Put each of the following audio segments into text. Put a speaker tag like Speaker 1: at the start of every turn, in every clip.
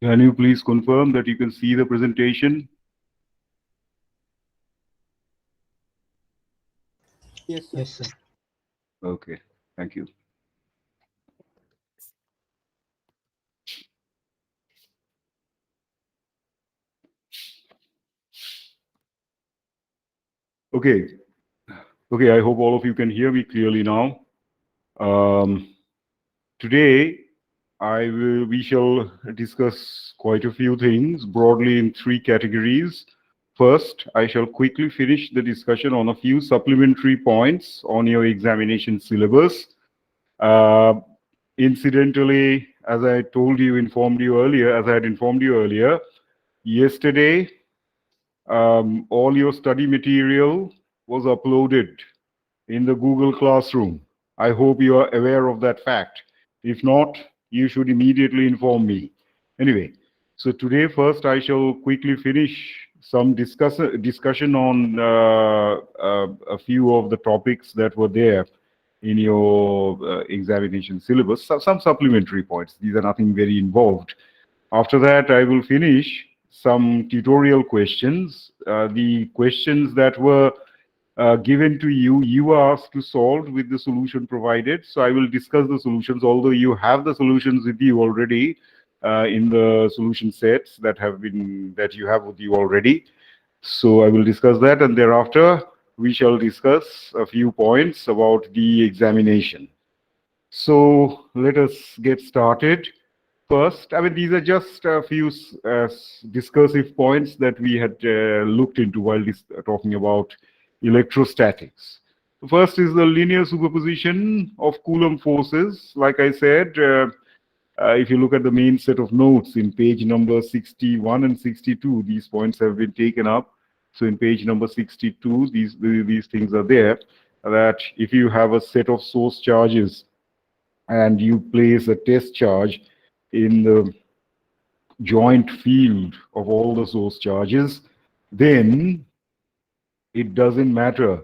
Speaker 1: Can you please confirm that you can see the presentation?
Speaker 2: Yes, sir.
Speaker 3: Yes, sir.
Speaker 1: Okay, thank you. Okay, I hope all of you can hear me clearly now. Today, we shall discuss quite a few things broadly in three categories. First, I shall quickly finish the discussion on a few supplementary points on your examination syllabus. Incidentally, as I had informed you earlier, yesterday, all your study material was uploaded in the Google Classroom. I hope you are aware of that fact. If not, you should immediately inform me. Anyway, so today first I shall quickly finish some discussion on a few of the topics that were there in your examination syllabus, some supplementary points. These are nothing very involved. After that, I will finish some tutorial questions. The questions that were given to you, you are asked to solve with the solution provided. So I will discuss the solutions, although you have the solutions with you already in the solution sets that you have with you already. So I will discuss that, and thereafter we shall discuss a few points about the examination. So let us get started. First, I mean, these are just a few discursive points that we had looked into while talking about electrostatics. The first is the linear superposition of Coulomb forces. Like I said, if you look at the main set of notes in page number 61 and 62, these points have been taken up. So in page number 62, these things are there, that if you have a set of source charges and you place a test charge in the joint field of all the source charges, then it doesn't matter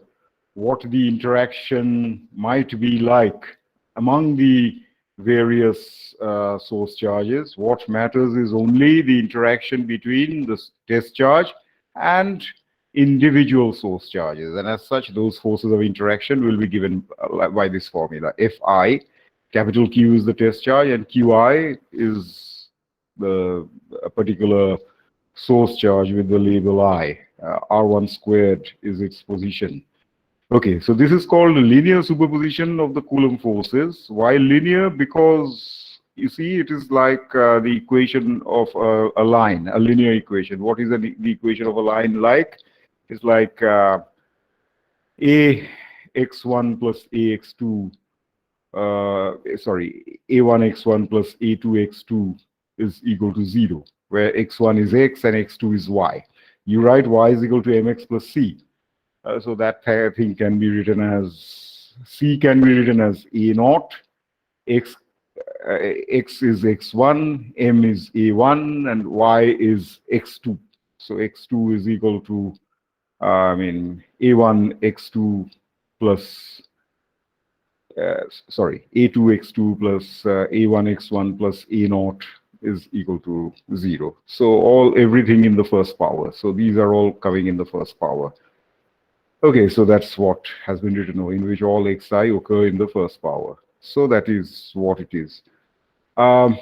Speaker 1: what the interaction might be like among the various source charges. What matters is only the interaction between the test charge and individual source charges. And as such, those forces of interaction will be given by this formula. Fi, capital Q is the test charge, and Qi is the particular source charge with the label I. R1 squared is its position. Okay, so this is called linear superposition of the Coulomb forces. Why linear? Because you see, it is like the equation of a line, a linear equation. What is the equation of a line like? It's like ax1 plus ax2, a1x1 plus a2x2 is equal to 0, where x1 is x and x2 is y. You write y is equal to mx plus c. So that thing can be written as, C can be written as A naught, X is X1, M is A1, and Y is X2. So X2 is equal to, A1 X2 plus, A2 X2 plus A1 X1 plus A naught is equal to 0. So everything in the first power. So these are all coming in the first power. Okay, so that's what has been written, in which all xi occur in the first power. So that is what it is. So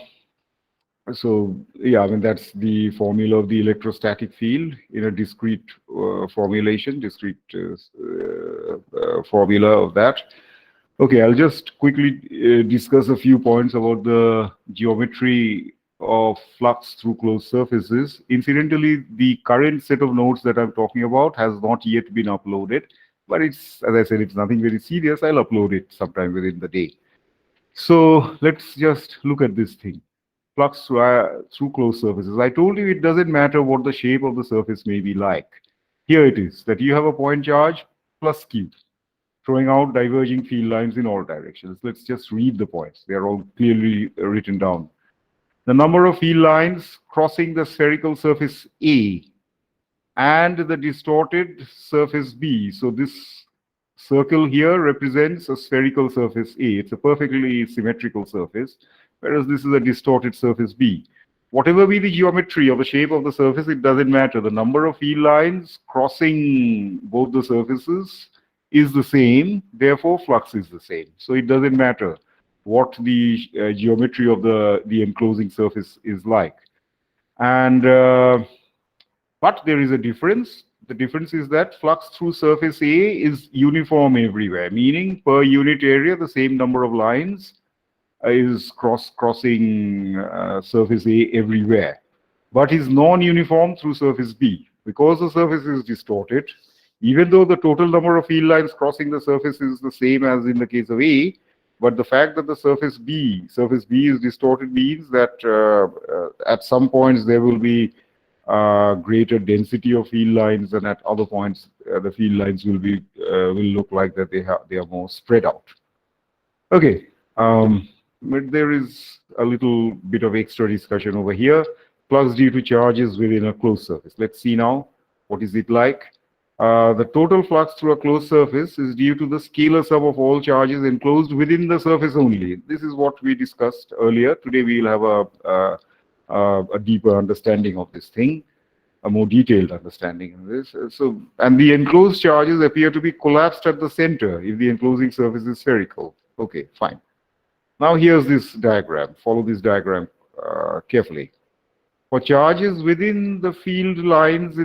Speaker 1: yeah, I mean, that's the formula of the electrostatic field in a discrete formulation, formula of that. Okay, I'll just quickly discuss a few points about the geometry of flux through closed surfaces. Incidentally, the current set of notes that I'm talking about has not yet been uploaded, but it's, as I said, it's nothing very serious. I'll upload it sometime within the day. So let's just look at this thing. Flux through closed surfaces. I told you it doesn't matter what the shape of the surface may be like. Here it is, that you have a point charge plus Q, throwing out diverging field lines in all directions. Let's just read the points. They are all clearly written down. The number of field lines crossing the spherical surface A and the distorted surface B. So this circle here represents a spherical surface A. It's a perfectly symmetrical surface, whereas this is a distorted surface B. whatever be the geometry or the shape of the surface, it doesn't matter. The number of field lines crossing both the surfaces is the same, therefore flux is the same. So it doesn't matter what the geometry of the enclosing surface is like. And but there is a difference. The difference is that flux through surface A is uniform everywhere, meaning per unit area, the same number of lines is crossing surface A everywhere, but is non-uniform through surface B. Because the surface is distorted, even though the total number of field lines crossing the surface is the same as in the case of A, but the fact that the surface B is distorted means that at some points there will be greater density of field lines, and at other points the field lines will look like that they are more spread out. Okay, but there is a little bit of extra discussion over here. Flux due to charges within a closed surface. Let's see now what is it like. The total flux through a closed surface is due to the scalar sum of all charges enclosed within the surface only. This is what we discussed earlier. Today we will have a deeper understanding of this thing, a more detailed understanding of this. And the enclosed charges appear to be collapsed at the center if the enclosing surface is spherical. Okay, fine. Now here's this diagram. Follow this diagram carefully. For charges within the field lines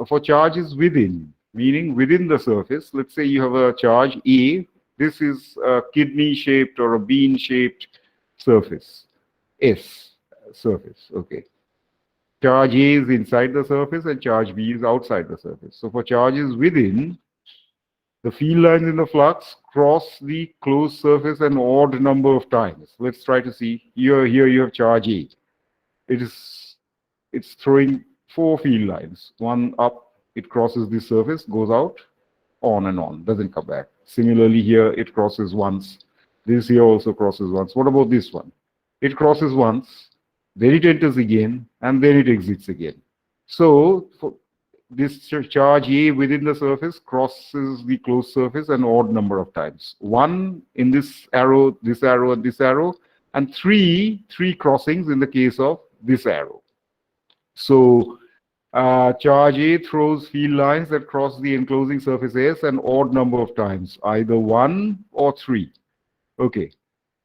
Speaker 1: for charges within, meaning within the surface, let's say you have a charge A. This is a kidney-shaped or a bean-shaped surface, S surface, okay. Charge A is inside the surface and charge B is outside the surface. So for charges within, the field lines in the flux cross the closed surface an odd number of times. Let's try to see. Here you have charge A. It's throwing 4 field lines. One up, it crosses this surface, goes out, on and on, doesn't come back. Similarly here, it crosses once. This here also crosses once. What about this one? It crosses once, then it enters again, and then it exits again. So for this charge A within the surface crosses the closed surface an odd number of times. 1 in this arrow, and this arrow, and 3 crossings in the case of this arrow. So charge A throws field lines that cross the enclosing surface S an odd number of times, either 1 or 3. Okay.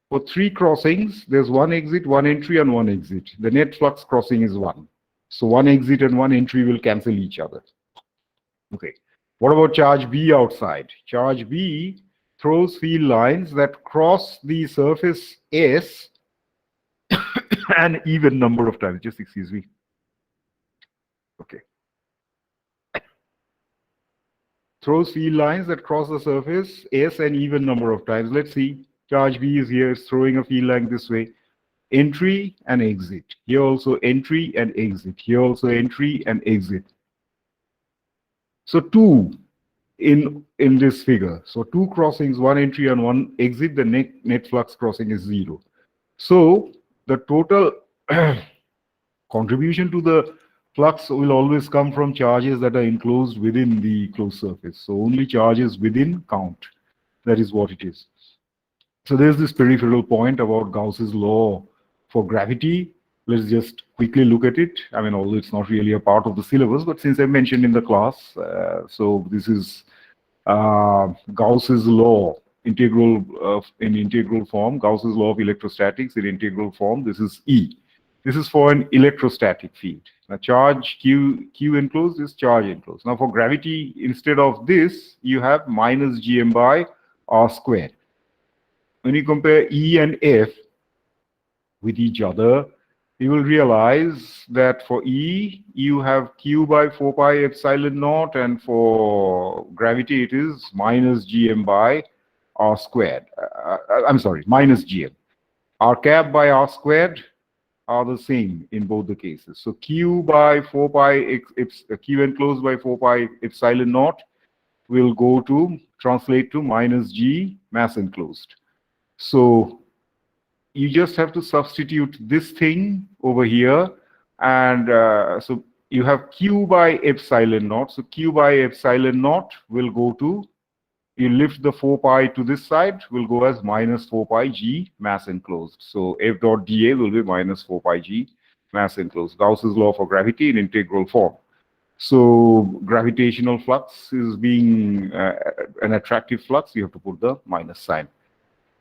Speaker 1: For 3 crossings, there's 1 exit, 1 entry, and 1 exit. The net flux crossing is 1. So 1 exit and 1 entry will cancel each other. Okay. What about charge B outside? Charge B throws field lines that cross the surface S an even number of times. Just excuse me. Okay. Throws field lines that cross the surface S an even number of times. Let's see. Charge B is here, it's throwing a field line this way. Entry and exit. Here also entry and exit. Here also entry and exit. So 2 in this figure. So 2 crossings, 1 entry and 1 exit. The net flux crossing is 0. So the total contribution to the flux will always come from charges that are enclosed within the closed surface. So only charges within count. That is what it is. So there's this peripheral point about Gauss's law for gravity. Let's just quickly look at it. I mean, although it's not really a part of the syllabus, but since I mentioned in the class, so this is Gauss's law, in integral form, Gauss's law of electrostatics in integral form. This is E. This is for an electrostatic field. Now charge Q enclosed is charge enclosed. Now for gravity, instead of this, you have minus Gm by R squared. When you compare E and F with each other, you will realize that for E, you have Q by 4 pi epsilon naught, and for gravity, it is minus Gm by R squared. I'm sorry, minus Gm. R cap by R squared are the same in both the cases. So Q by 4 pi, Q enclosed by 4 pi epsilon naught will translate to minus G mass enclosed. So you just have to substitute this thing over here, and so you have Q by epsilon naught. So Q by epsilon naught will go to, you lift the 4 pi to this side, will go as minus 4 pi G mass enclosed. So F dot dA will be minus 4 pi G mass enclosed. Gauss's law for gravity in integral form. So gravitational flux is being an attractive flux. You have to put the minus sign.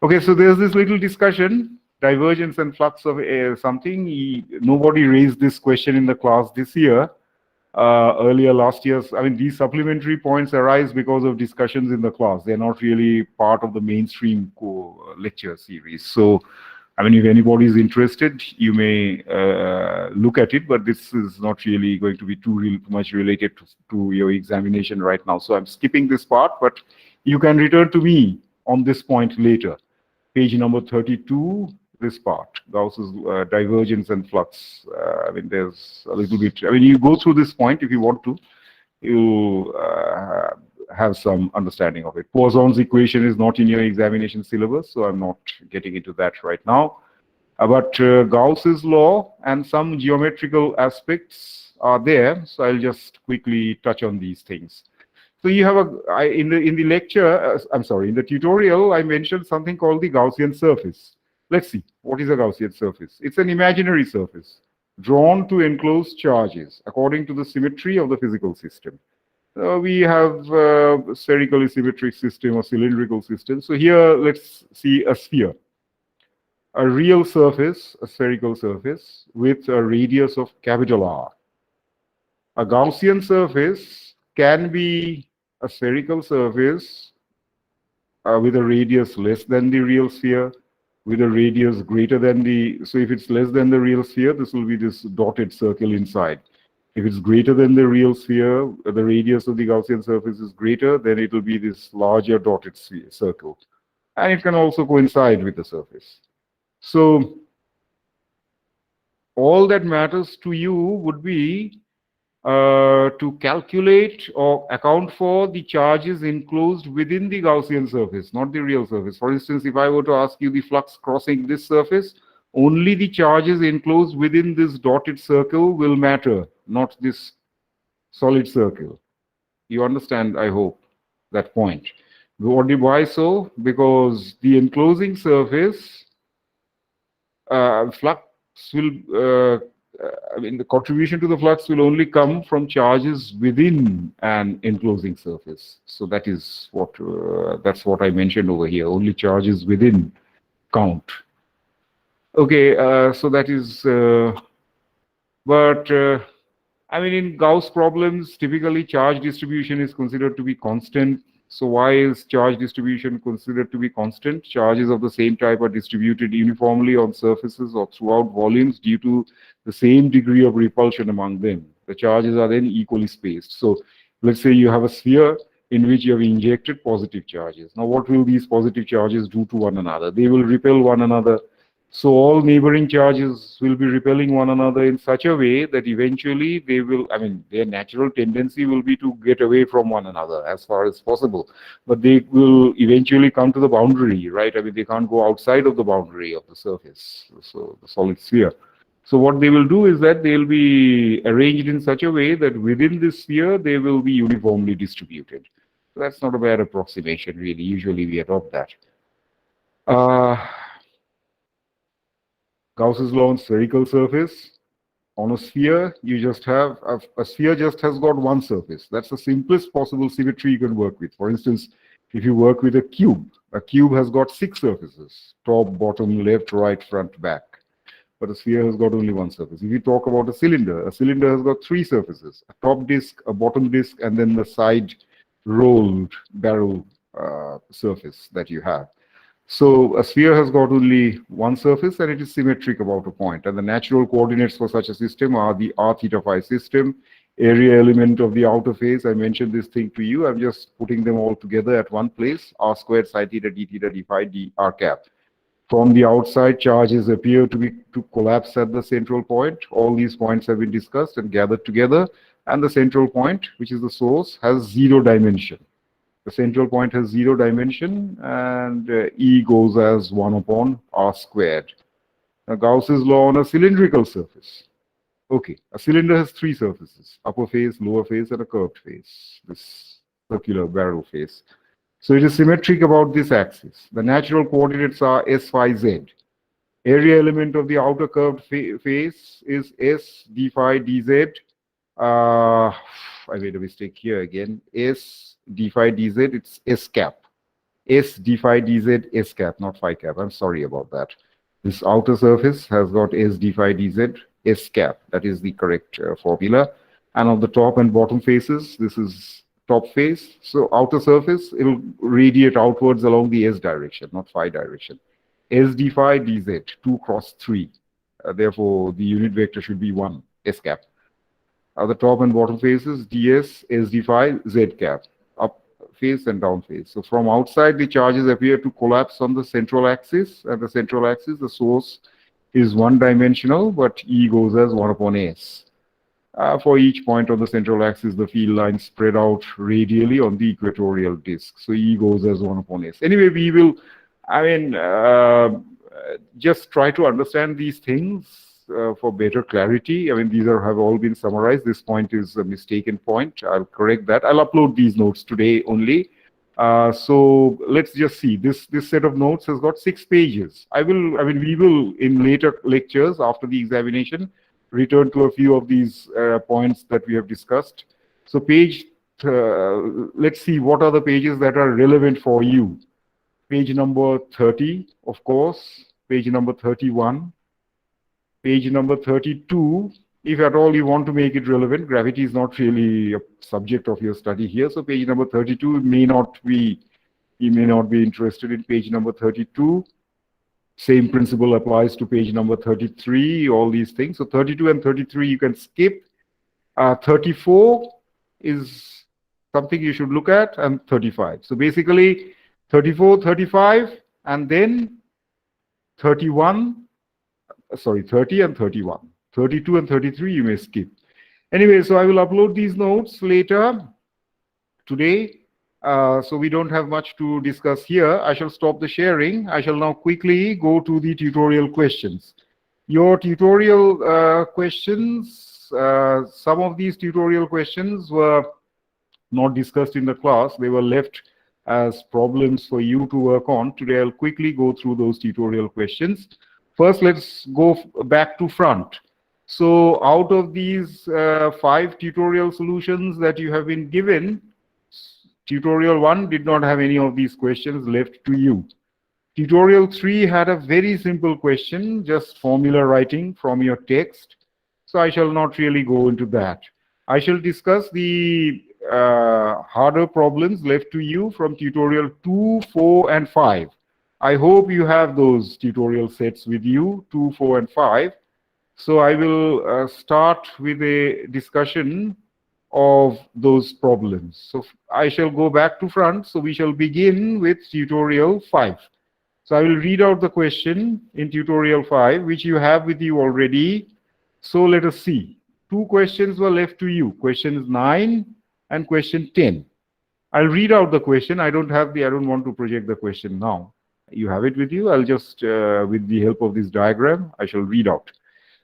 Speaker 1: Okay, so there's this little discussion, divergence and flux of something. Nobody raised this question in the class this year. Earlier last year, I mean, these supplementary points arise because of discussions in the class. They're not really part of the mainstream lecture series. So, I mean, if anybody is interested, you may look at it, but this is not really going to be too much related to your examination right now. So I'm skipping this part, but you can return to me on this point later. Page number 32, this part, Gauss's divergence and flux. I mean, there's a little bit, I mean, you go through this point if you want to, you have some understanding of it. Poisson's equation is not in your examination syllabus, so I'm not getting into that right now. But Gauss's law and some geometrical aspects are there, so I'll just quickly touch on these things. So you have in the lecture, I'm sorry, in the tutorial, I mentioned something called the Gaussian surface. Let's see, what is a Gaussian surface? It's an imaginary surface drawn to enclose charges according to the symmetry of the physical system. We have a spherically symmetric system or cylindrical system. So here, let's see a sphere. A real surface, a spherical surface, with a radius of capital R. A Gaussian surface can be a spherical surface with a radius less than the real sphere, with a radius greater than the, so if it's less than the real sphere, this will be this dotted circle inside. If it's greater than the real sphere, the radius of the Gaussian surface is greater, then it will be this larger dotted sphere, circle. And it can also coincide with the surface. So all that matters to you would be to calculate or account for the charges enclosed within the Gaussian surface, not the real surface. For instance, if I were to ask you the flux crossing this surface, only the charges enclosed within this dotted circle will matter, not this solid circle. You understand, I hope, that point. Why so? Because the enclosing surface flux will I mean, the contribution to the flux will only come from charges within an enclosing surface. So that is what that's what I mentioned over here. Only charges within count. Okay, so that is. I mean, in Gauss problems, typically charge distribution is considered to be constant. So why is charge distribution considered to be constant? Charges of the same type are distributed uniformly on surfaces or throughout volumes due to the same degree of repulsion among them. The charges are then equally spaced. So let's say you have a sphere in which you have injected positive charges. Now what will these positive charges do to one another? They will repel one another. So all neighboring charges will be repelling one another in such a way that eventually they will, I mean, their natural tendency will be to get away from one another as far as possible. But they will eventually come to the boundary, right? I mean, they can't go outside of the boundary of the surface, so the solid sphere. So what they will do is that they'll be arranged in such a way that within this sphere, they will be uniformly distributed. So that's not a bad approximation, really. Usually we adopt that. Gauss's law on spherical surface. On a sphere, you just have, a sphere just has got one surface. That's the simplest possible symmetry you can work with. For instance, if you work with a cube has got 6 surfaces, top, bottom, left, right, front, back. But a sphere has got only one surface. If you talk about a cylinder has got 3 surfaces, a top disk, a bottom disk, and then the side rolled barrel surface that you have. So a sphere has got only one surface and it is symmetric about a point. And the natural coordinates for such a system are the r theta phi system, area element of the outer face. I mentioned this thing to you. I'm just putting them all together at one place, r squared psi theta d theta d phi d r cap. From the outside, charges appear to collapse at the central point. All these points have been discussed and gathered together. And the central point, which is the source, has 0 dimension. The central point has 0 dimension, and E goes as 1 upon r squared. Now, Gauss's law on a cylindrical surface. Okay, a cylinder has 3 surfaces, upper face, lower face, and a curved face, this circular barrel face. So it is symmetric about this axis. The natural coordinates are s phi z. Area element of the outer curved face is S d phi dz. I made a mistake here again. S d phi dz, it's S cap. S d phi dz S cap, not phi cap. I'm sorry about that. This outer surface has got S d phi dz S cap. That is the correct formula. And on the top and bottom faces, this is top face. So outer surface, it will radiate outwards along the S direction, not phi direction. S d phi dz, 2 cross 3. Therefore, the unit vector should be 1, S cap. The top and bottom faces, ds, S d phi, Z cap. Up face and down face. So from outside, the charges appear to collapse on the central axis. At the central axis, the source is one-dimensional, but E goes as 1 upon S. For each point on the central axis, the field lines spread out radially on the equatorial disk. So E goes as 1 upon S. Anyway, we will, just try to understand these things for better clarity. These have all been summarized. This point is a mistaken point. I'll correct that. I'll upload these notes today only. So let's just see. This set of notes has got 6 pages. We will in later lectures after the examination return to a few of these points that we have discussed. So let's see what are the pages that are relevant for you. Page number 30, of course. Page number 31. Page number 32. If at all you want to make it relevant, gravity is not really a subject of your study here. So page number 32 you may not be interested in page number 32. Same principle applies to page number 33, all these things. So 32 and 33 you can skip. 34 is something you should look at, and 35. So basically 34, 35, and then 31, sorry, 30 and 31. 32 and 33 you may skip. Anyway, so I will upload these notes later today. So we don't have much to discuss here. I shall stop the sharing. I shall now quickly go to the tutorial questions. Your tutorial questions, some of these tutorial questions were not discussed in the class. They were left as problems for you to work on. Today I'll quickly go through those tutorial questions. First, let's go back to front. So out of these 5 tutorial solutions that you have been given, Tutorial 1 did not have any of these questions left to you. Tutorial 3 had a very simple question, just formula writing from your text. So I shall not really go into that. I shall discuss the harder problems left to you from tutorial 2, 4, and 5. I hope you have those tutorial sets with you, 2, 4, and 5. So I will start with a discussion of those problems. So I shall go back to front. So we shall begin with tutorial 5. So I will read out the question in tutorial 5, which you have with you already. So let us see. 2 questions were left to you. Questions 9 and question 10. I'll read out the question. I don't want to project the question now. You have it with you. I'll just, with the help of this diagram, I shall read out.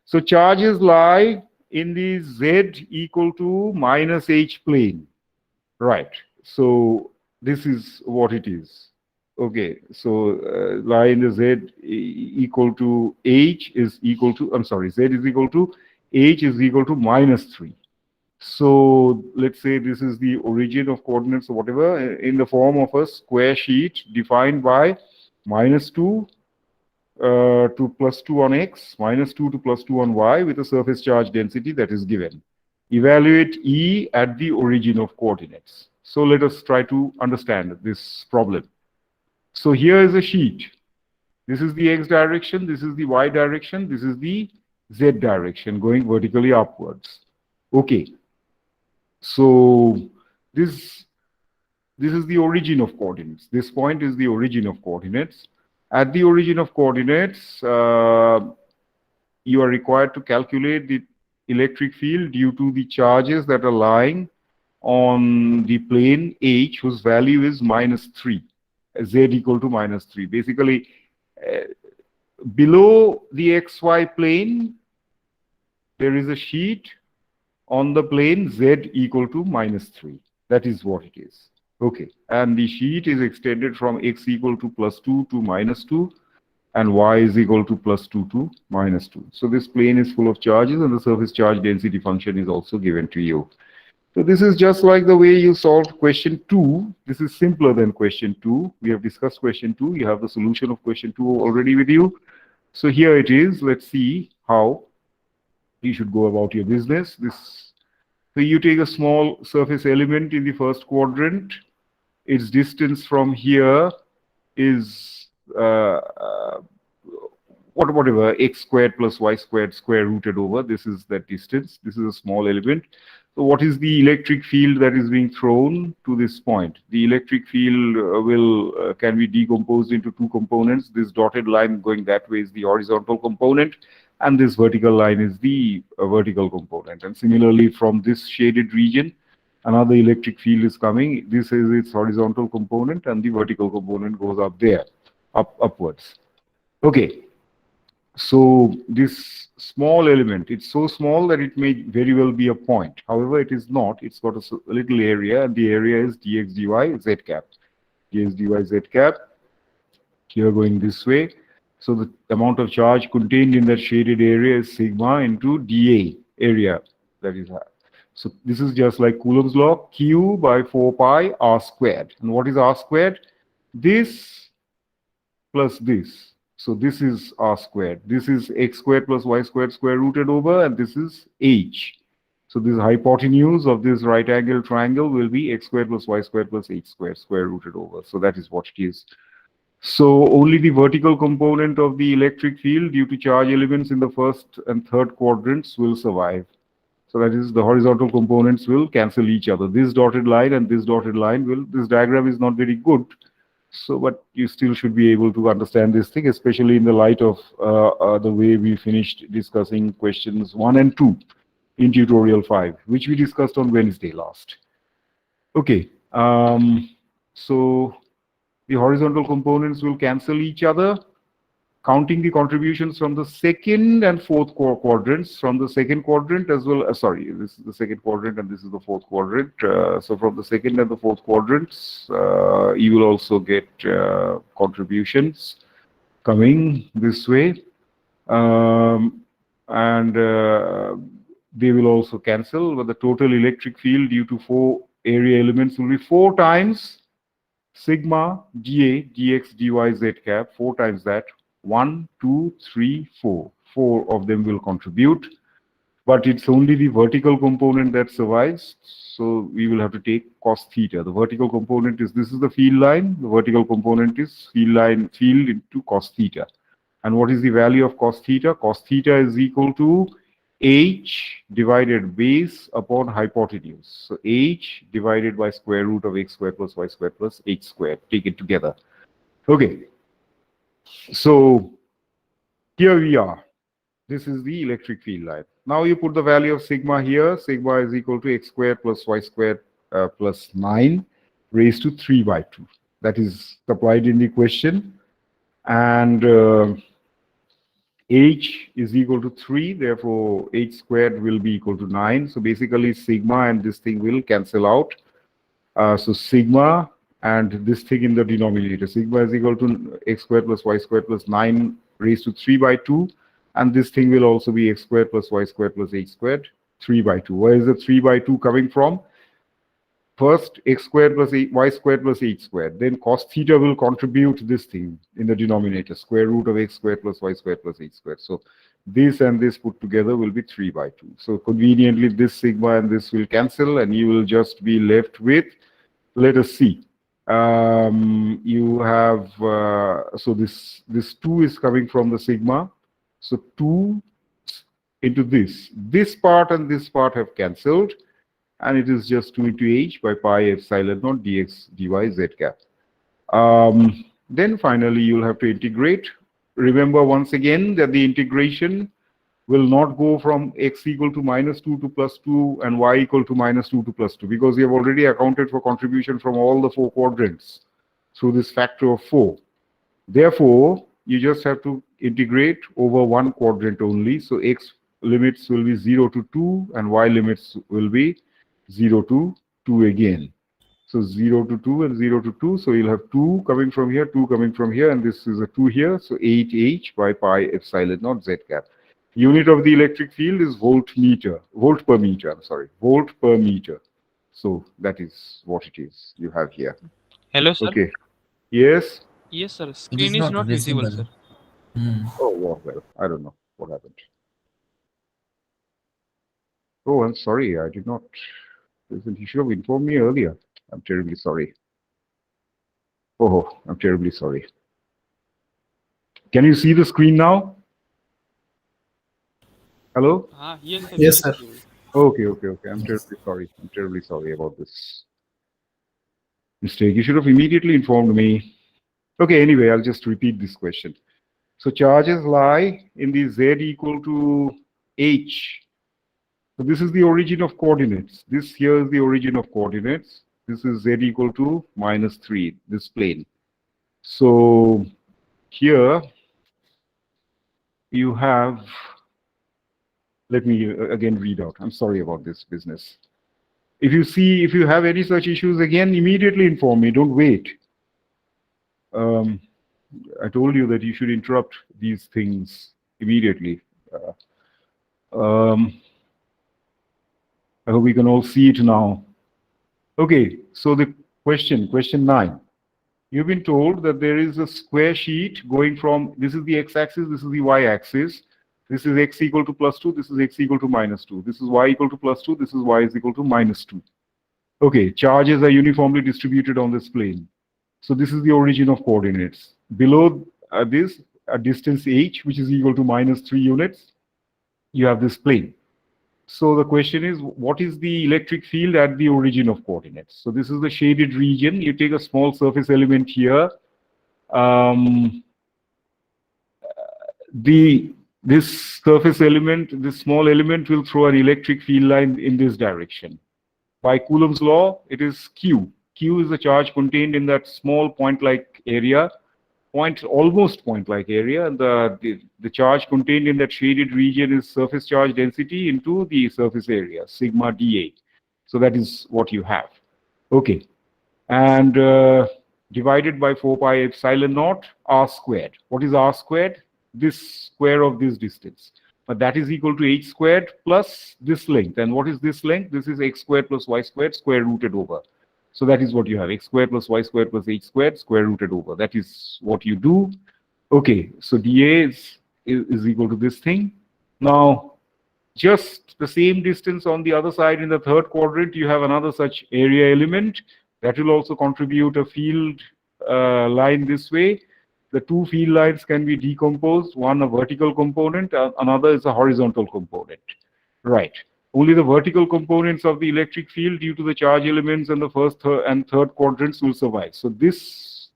Speaker 1: So charges lie in the Z equal to minus H plane. Right. So this is what it is. Okay. So lie in the Z equal to H is equal to, Z is equal to H is equal to minus 3. So let's say this is the origin of coordinates or whatever in the form of a square sheet defined by -2 to +2 on x, -2 to +2 on y with a surface charge density that is given. Evaluate E at the origin of coordinates. So let us try to understand this problem. So here is a sheet. This is the x direction, this is the y direction, this is the z direction going vertically upwards. Okay. So this is the origin of coordinates. This point is the origin of coordinates. At the origin of coordinates, you are required to calculate the electric field due to the charges that are lying on the plane H, whose value is -3, Z equal to -3. Basically, below the XY plane, there is a sheet on the plane Z equal to -3. That is what it is. Okay, and the sheet is extended from x equal to +2 to -2. and y is equal to +2 to -2. So this plane is full of charges, and the surface charge density function is also given to you. So this is just like the way you solved question 2. This is simpler than question 2. We have discussed question 2. You have the solution of question 2 already with you. So here it is. Let's see how you should go about your business. So you take a small surface element in the first quadrant. Its distance from here is whatever, x squared plus y squared square rooted over. This is that distance. This is a small element. So what is the electric field that is being thrown to this point? The electric field can be decomposed into two components. This dotted line going that way is the horizontal component, and this vertical line is the vertical component. And similarly, from this shaded region, another electric field is coming. This is its horizontal component, and the vertical component goes up there, upwards. Okay. So this small element, it's so small that it may very well be a point. However, it is not. It's got a little area, and the area is dx dy z cap. Dx dy z cap, here going this way. So the amount of charge contained in that shaded area is sigma into dA, area that is. So this is just like Coulomb's law, Q by 4 pi r squared. And what is r squared? This plus this. So this is r squared. This is x squared plus y squared square rooted over, and this is h. So this hypotenuse of this right angle triangle will be x squared plus y squared plus h squared square rooted over. So that is what it is. So only the vertical component of the electric field due to charge elements in the first and third quadrants will survive. So that is, the horizontal components will cancel each other. This dotted line and this dotted line will, this diagram is not very good. So, but you still should be able to understand this thing, especially in the light of the way we finished discussing questions 1 and 2 in tutorial 5, which we discussed on Wednesday last. Okay, so the horizontal components will cancel each other, counting the contributions from the second and fourth quadrants. From the second quadrant as well, sorry, this is the second quadrant and this is the fourth quadrant. So from the second and the fourth quadrants, you will also get contributions coming this way. And they will also cancel, but the total electric field due to 4 area elements will be 4 times sigma dA dx dy z cap, 4 times that. 1, 2, 3, 4. 4 of them will contribute, but it's only the vertical component that survives. So we will have to take cos theta. The vertical component is, this is the field line. The vertical component is field into cos theta. And what is the value of cos theta? Cos theta is equal to h divided base upon hypotenuse. So h divided by square root of x squared plus y squared plus h squared. Take it together. Okay. So here we are. This is the electric field line. Now you put the value of sigma here. Sigma is equal to x squared plus y squared plus 9 raised to 3 by 2. That is supplied in the question. And h is equal to 3. Therefore, h squared will be equal to 9. So basically, sigma and this thing will cancel out. So sigma and this thing in the denominator. Sigma is equal to x squared plus y squared plus 9 raised to 3 by 2. And this thing will also be x squared plus y squared plus h squared, 3 by 2. Where is the 3 by 2 coming from? First, x squared plus y squared plus h squared. Then cos theta will contribute this thing in the denominator, square root of x squared plus y squared plus h squared. So this and this put together will be 3 by 2. So conveniently, this sigma and this will cancel, and you will just be left with, let us see. You have, so this 2 is coming from the sigma. So 2 into this. This part and this part have cancelled, and it is just 2 into h by pi epsilon naught dx dy z cap. Then finally, you'll have to integrate. Remember once again that the integration will not go from x equal to -2 to +2 and y equal to -2 to +2, because we have already accounted for contribution from all the 4 quadrants through this factor of 4. Therefore, you just have to integrate over 1 quadrant only. So x limits will be 0 to 2 and y limits will be 0 to 2 again. So 0 to 2 and 0 to 2. So you'll have 2 coming from here, 2 coming from here, and this is a 2 here. So 8H by pi epsilon naught Z cap. Unit of the electric field is volt per meter. I'm sorry, volt per meter. So that is what it is you have here.
Speaker 2: Hello, sir.
Speaker 1: Okay. Yes.
Speaker 2: Yes, sir.
Speaker 3: It
Speaker 2: Screen
Speaker 3: is
Speaker 2: is not
Speaker 3: not
Speaker 2: visible,
Speaker 3: visible.
Speaker 2: sir.
Speaker 1: Oh, well, I don't know what happened. Oh, I'm sorry. I did not. You should have informed me earlier. I'm terribly sorry. Oh, I'm terribly sorry. Can you see the screen now? Hello?
Speaker 2: Yes, sir.
Speaker 3: Yes, sir.
Speaker 2: Visible.
Speaker 1: Okay. I'm terribly sorry. I'm terribly sorry about this mistake. You should have immediately informed me. Okay, anyway, I'll just repeat this question. So charges lie in the Z equal to H. So this is the origin of coordinates. This here is the origin of coordinates. This is Z equal to -3, this plane. So here you have, let me again read out. I'm sorry about this business. If you have any such issues again, immediately inform me. Don't wait. I told you that you should interrupt these things immediately. I hope we can all see it now. Okay, so the question 9. You've been told that there is a square sheet going from, this is the x-axis, this is the y-axis. This is x equal to +2, this is x equal to -2. This is y equal to +2, this is y is equal to -2. Okay, charges are uniformly distributed on this plane. So this is the origin of coordinates. Below this, a distance h, which is equal to -3 units, you have this plane. So the question is, what is the electric field at the origin of coordinates? So this is the shaded region. You take a small surface element here. This surface element, this small element will throw an electric field line in this direction. By Coulomb's law, it is Q. Q is the charge contained in that small point-like area, almost point-like area, and the charge contained in that shaded region is surface charge density into the surface area, sigma dA. So that is what you have. Okay, and divided by 4 pi epsilon naught r squared. What is r squared? This square of this distance. But that is equal to h squared plus this length. And what is this length? This is x squared plus y squared square rooted over. So that is what you have, x squared plus y squared plus h squared square rooted over. That is what you do. Okay, so dA is equal to this thing. Now, just the same distance on the other side in the third quadrant, you have another such area element that will also contribute a field line this way. The two field lines can be decomposed, one a vertical component, another is a horizontal component. Right. Only the vertical components of the electric field due to the charge elements in the first and third quadrants will survive. So this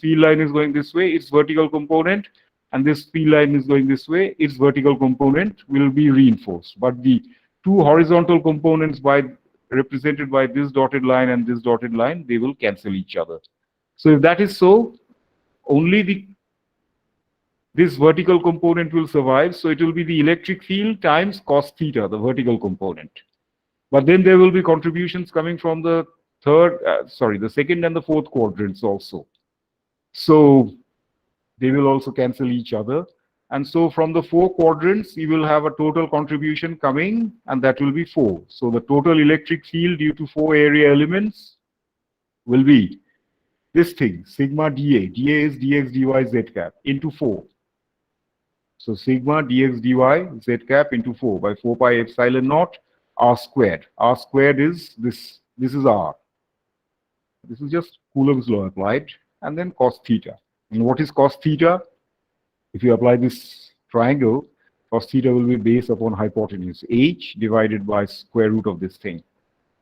Speaker 1: field line is going this way, its vertical component, and this field line is going this way, its vertical component will be reinforced. But the two horizontal components represented by this dotted line and this dotted line, they will cancel each other. So if that is so, only this vertical component will survive, so it will be the electric field times cos theta, the vertical component. But then there will be contributions coming from the the second and the fourth quadrants also. So they will also cancel each other. And so from the 4 quadrants, you will have a total contribution coming, and that will be 4. So the total electric field due to 4 area elements will be this thing, sigma dA. dA is dx dy z cap into 4. So sigma dx dy z cap into 4 by 4 pi epsilon naught r squared. R squared is this is r. This is just Coulomb's law applied, and then cos theta. And what is cos theta? If you apply this triangle, cos theta will be base upon hypotenuse, h divided by square root of this thing.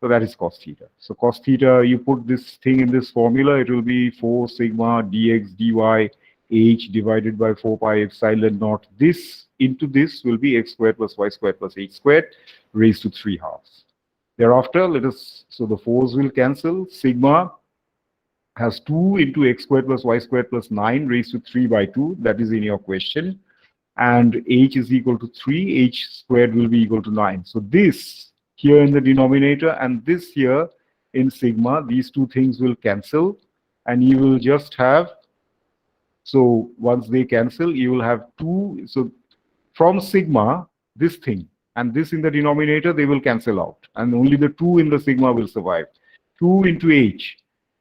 Speaker 1: So that is cos theta. So cos theta, you put this thing in this formula, it will be 4 sigma dx dy h divided by 4 pi epsilon naught. This into this will be x squared plus y squared plus h squared raised to 3/2. Thereafter, so the 4's will cancel. Sigma has 2 into x squared plus y squared plus 9 raised to 3/2. That is in your question. And h is equal to 3, h squared will be equal to 9. So this here in the denominator and this here in sigma, these two things will cancel, and you will just have, so once they cancel, you will have 2. So from sigma, this thing and this in the denominator, they will cancel out, and only the 2 in the sigma will survive. 2 into h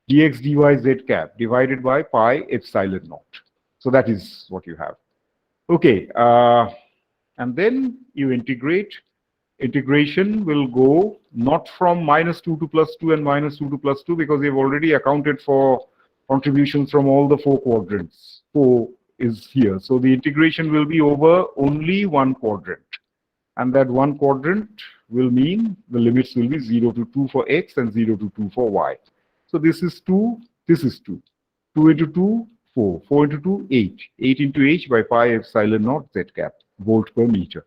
Speaker 1: dx dy z cap divided by pi epsilon naught. So that is what you have. Okay, and then you integrate. Integration will go not from -2 to +2 and -2 to +2, because we've already accounted for contributions from all the 4 quadrants. 4 is here. So the integration will be over only one quadrant. And that one quadrant will mean the limits will be 0 to 2 for x and 0 to 2 for y. So this is 2, this is 2. 2 into 2, 4. 4 into 2, 8. 8 into h by pi epsilon naught z cap, volt per meter.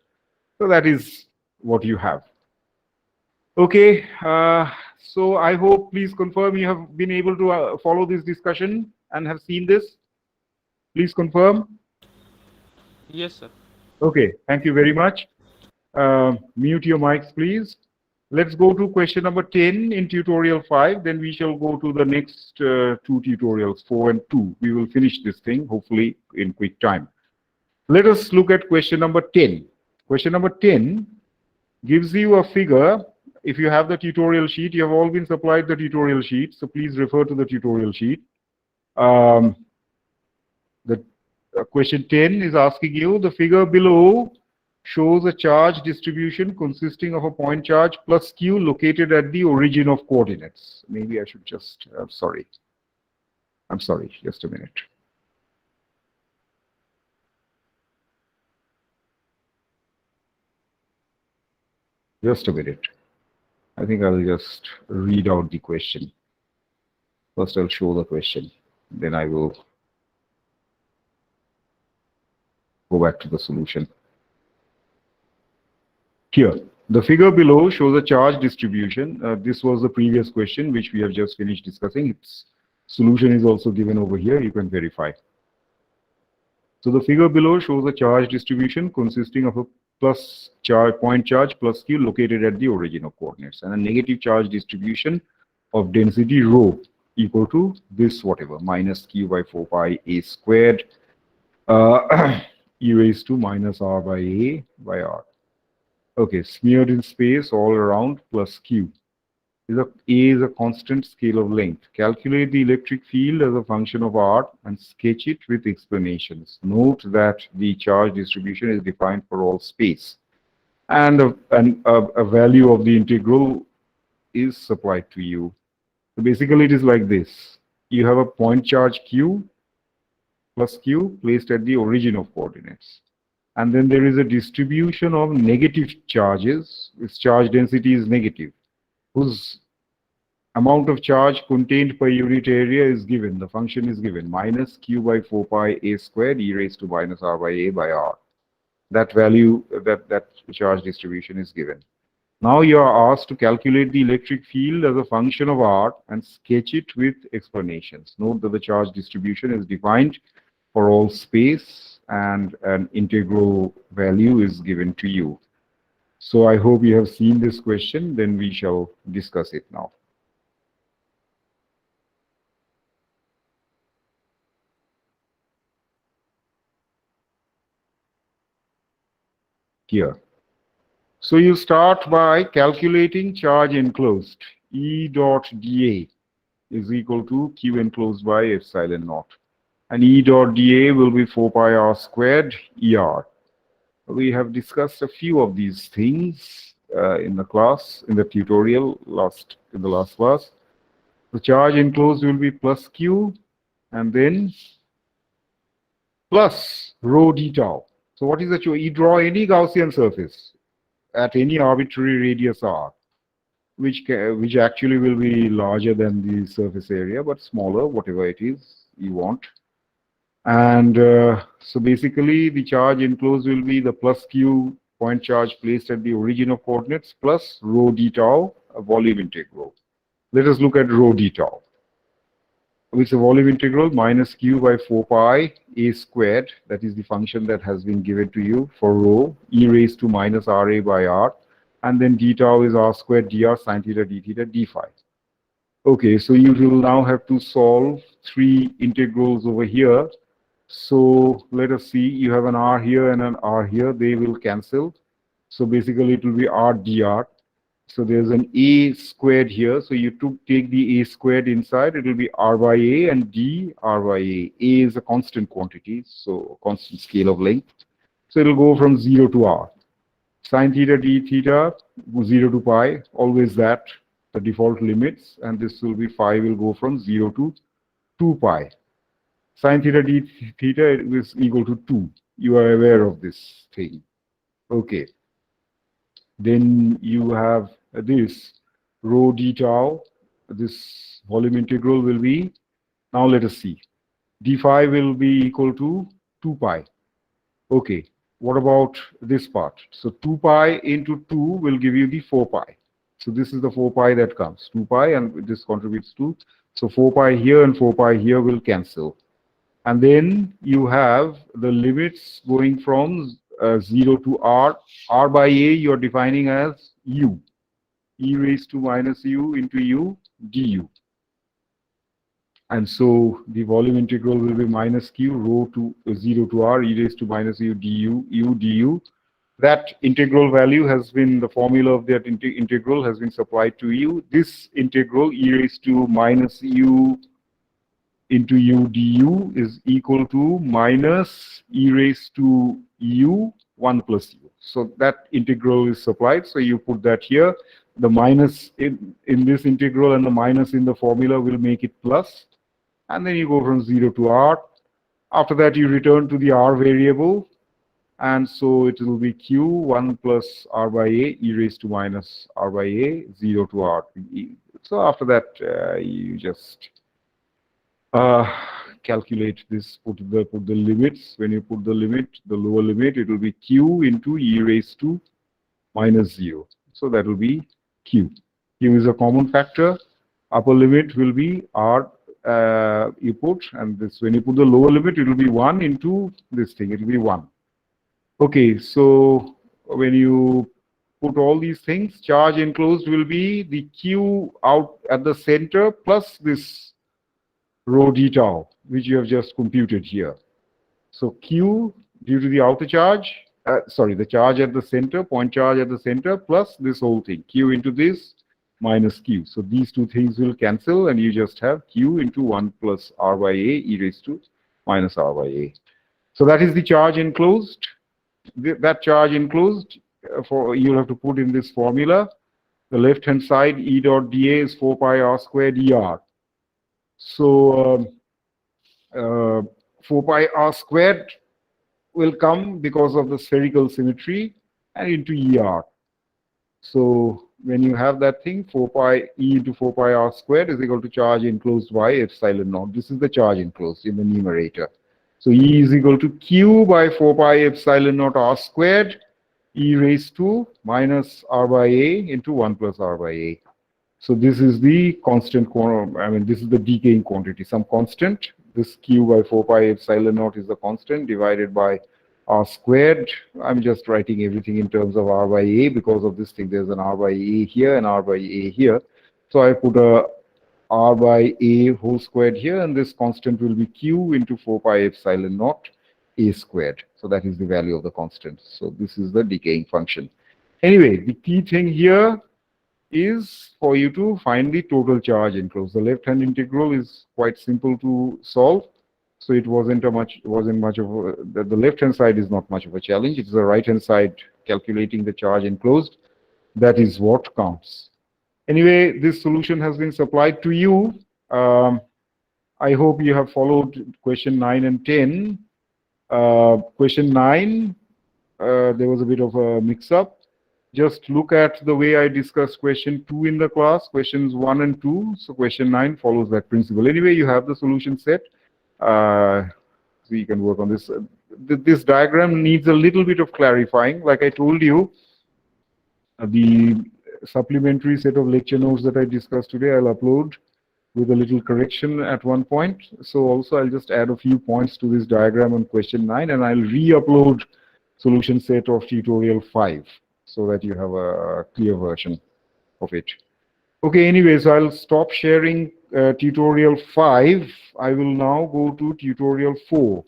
Speaker 1: So that is what you have. Okay, so I hope, please confirm you have been able to follow this discussion and have seen this. Please confirm.
Speaker 2: Yes, sir.
Speaker 1: Okay, thank you very much. Mute your mics, please. Let's go to question number 10 in tutorial 5. Then we shall go to the next 2 tutorials, 4 and 2. We will finish this thing, hopefully, in quick time. Let us look at question number 10. Question number 10 gives you a figure. If you have the tutorial sheet, you have all been supplied the tutorial sheet, so please refer to the tutorial sheet. Question 10 is asking you, the figure below shows a charge distribution consisting of a point charge plus q located at the origin of coordinates. Maybe I should just, I'm sorry, just a minute. Just a minute. I think I'll just read out the question. First, I'll show the question. Then I will go back to the solution. Here, the figure below shows a charge distribution. This was the previous question, which we have just finished discussing. Its solution is also given over here. You can verify. So the figure below shows a charge distribution consisting of a point charge plus q located at the origin of coordinates, and a negative charge distribution of density rho equal to this whatever, minus q by 4 pi a squared e raised to minus r by a by r. Okay, smeared in space all around plus q. A is a constant scale of length. Calculate the electric field as a function of r and sketch it with explanations. Note that the charge distribution is defined for all space, and a value of the integral is supplied to you. So basically it is like this. You have a point charge q plus q placed at the origin of coordinates. And then there is a distribution of negative charges. Its charge density is negative, whose amount of charge contained per unit area is given. The function is given, minus q by 4 pi a squared e raised to minus r by a by r. That value, that charge distribution is given. Now you are asked to calculate the electric field as a function of r and sketch it with explanations. Note that the charge distribution is defined for all space and an integral value is given to you. So I hope you have seen this question. Then we shall discuss it now. Here. So you start by calculating charge enclosed. E dot dA is equal to Q enclosed by epsilon naught. And E dot dA will be 4 pi r squared ER. We have discussed a few of these things in the class, in the tutorial in the last class. The charge enclosed will be plus Q and then plus rho d tau. So what is the choice? You draw any Gaussian surface at any arbitrary radius r, which actually will be larger than the surface area, but smaller, whatever it is you want. And so basically the charge enclosed will be the plus q point charge placed at the origin of coordinates plus rho d tau, a volume integral. Let us look at rho d tau, which is a volume integral minus q by 4 pi a squared. That is the function that has been given to you for rho, e raised to minus ra by r. And then d tau is r squared dr sine theta d theta d phi. Okay, so you will now have to solve three integrals over here. So let us see, you have an r here and an r here, they will cancel. So basically it will be r dr. So there's an a squared here. So you take the a squared inside, it will be r by a and d r by a. A is a constant quantity, so constant scale of length. So it will go from 0 to r. Sine theta d theta, 0 to pi, always that, the default limits, and this will be phi will go from 0 to 2 pi. Sine theta d theta is equal to 2. You are aware of this thing. Okay. Then you have this rho d tau. This volume integral will be, now let us see. D phi will be equal to 2 pi. Okay. What about this part? So 2 pi into 2 will give you the 4 pi. So this is the 4 pi that comes. 2 pi and this contributes to. So 4 pi here and 4 pi here will cancel. And then you have the limits going from 0 to r. R by a you are defining as u. E raised to minus u into u du. And so the volume integral will be minus q rho to 0 to r e raised to minus u du. That integral value has been, the formula of that integral has been supplied to you. This integral e raised to minus u into u du is equal to minus e raised to u 1 plus u. So that integral is supplied. So you put that here. The minus in this integral and the minus in the formula will make it plus. And then you go from 0 to r. After that, you return to the r variable. And so it will be q 1 plus r by a e raised to minus r by a 0 to r. So after that, you just calculate this, put the limits. When you put the limit, the lower limit, it will be q into e raised to minus 0. So that will be q. Q is a common factor. Upper limit will be r you put, and this, when you put the lower limit, it will be 1 into this thing, it will be 1. Okay, so when you put all these things, charge enclosed will be the q out at the center plus this rho d tau, which you have just computed here. So q due to the outer charge, the charge at the center, point charge at the center, plus this whole thing, q into this minus q. So these two things will cancel, and you just have q into 1 plus r by a e raised to minus r by a. So that is the charge enclosed. That charge enclosed, for you'll have to put in this formula. The left-hand side, E dot dA is 4 pi r squared dr. So 4 pi r squared will come because of the spherical symmetry and into ER. So when you have that thing, 4 pi E into 4 pi r squared is equal to charge enclosed by epsilon naught. This is the charge enclosed in the numerator. So E is equal to Q by 4 pi epsilon naught r squared E raised to minus r by a into 1 plus r by a. So this is the constant, this is the decaying quantity, some constant. This Q by 4 pi epsilon naught is the constant divided by r squared. I'm just writing everything in terms of r by a because of this thing. There's an r by a here and r by a here. So I put a r by a whole squared here, and this constant will be q into 4 pi epsilon naught a squared. So that is the value of the constant. So this is the decaying function. Anyway, the key thing here is for you to find the total charge enclosed. The left-hand integral is quite simple to solve. So it wasn't much of a, the left-hand side is not much of a challenge. It's the right-hand side calculating the charge enclosed. That is what counts. Anyway, this solution has been supplied to you. I hope you have followed question 9 and 10. Question 9, there was a bit of a mix-up. Just look at the way I discussed question 2 in the class, questions 1 and 2. So question 9 follows that principle. Anyway, you have the solution set. So you can work on this. This diagram needs a little bit of clarifying. Like I told you, the supplementary set of lecture notes that I discussed today, I'll upload with a little correction at one point. So also I'll just add a few points to this diagram on question 9, and I'll re-upload solution set of tutorial 5 so that you have a clear version of it. Okay, anyway, so I'll stop sharing tutorial 5. I will now go to tutorial 4.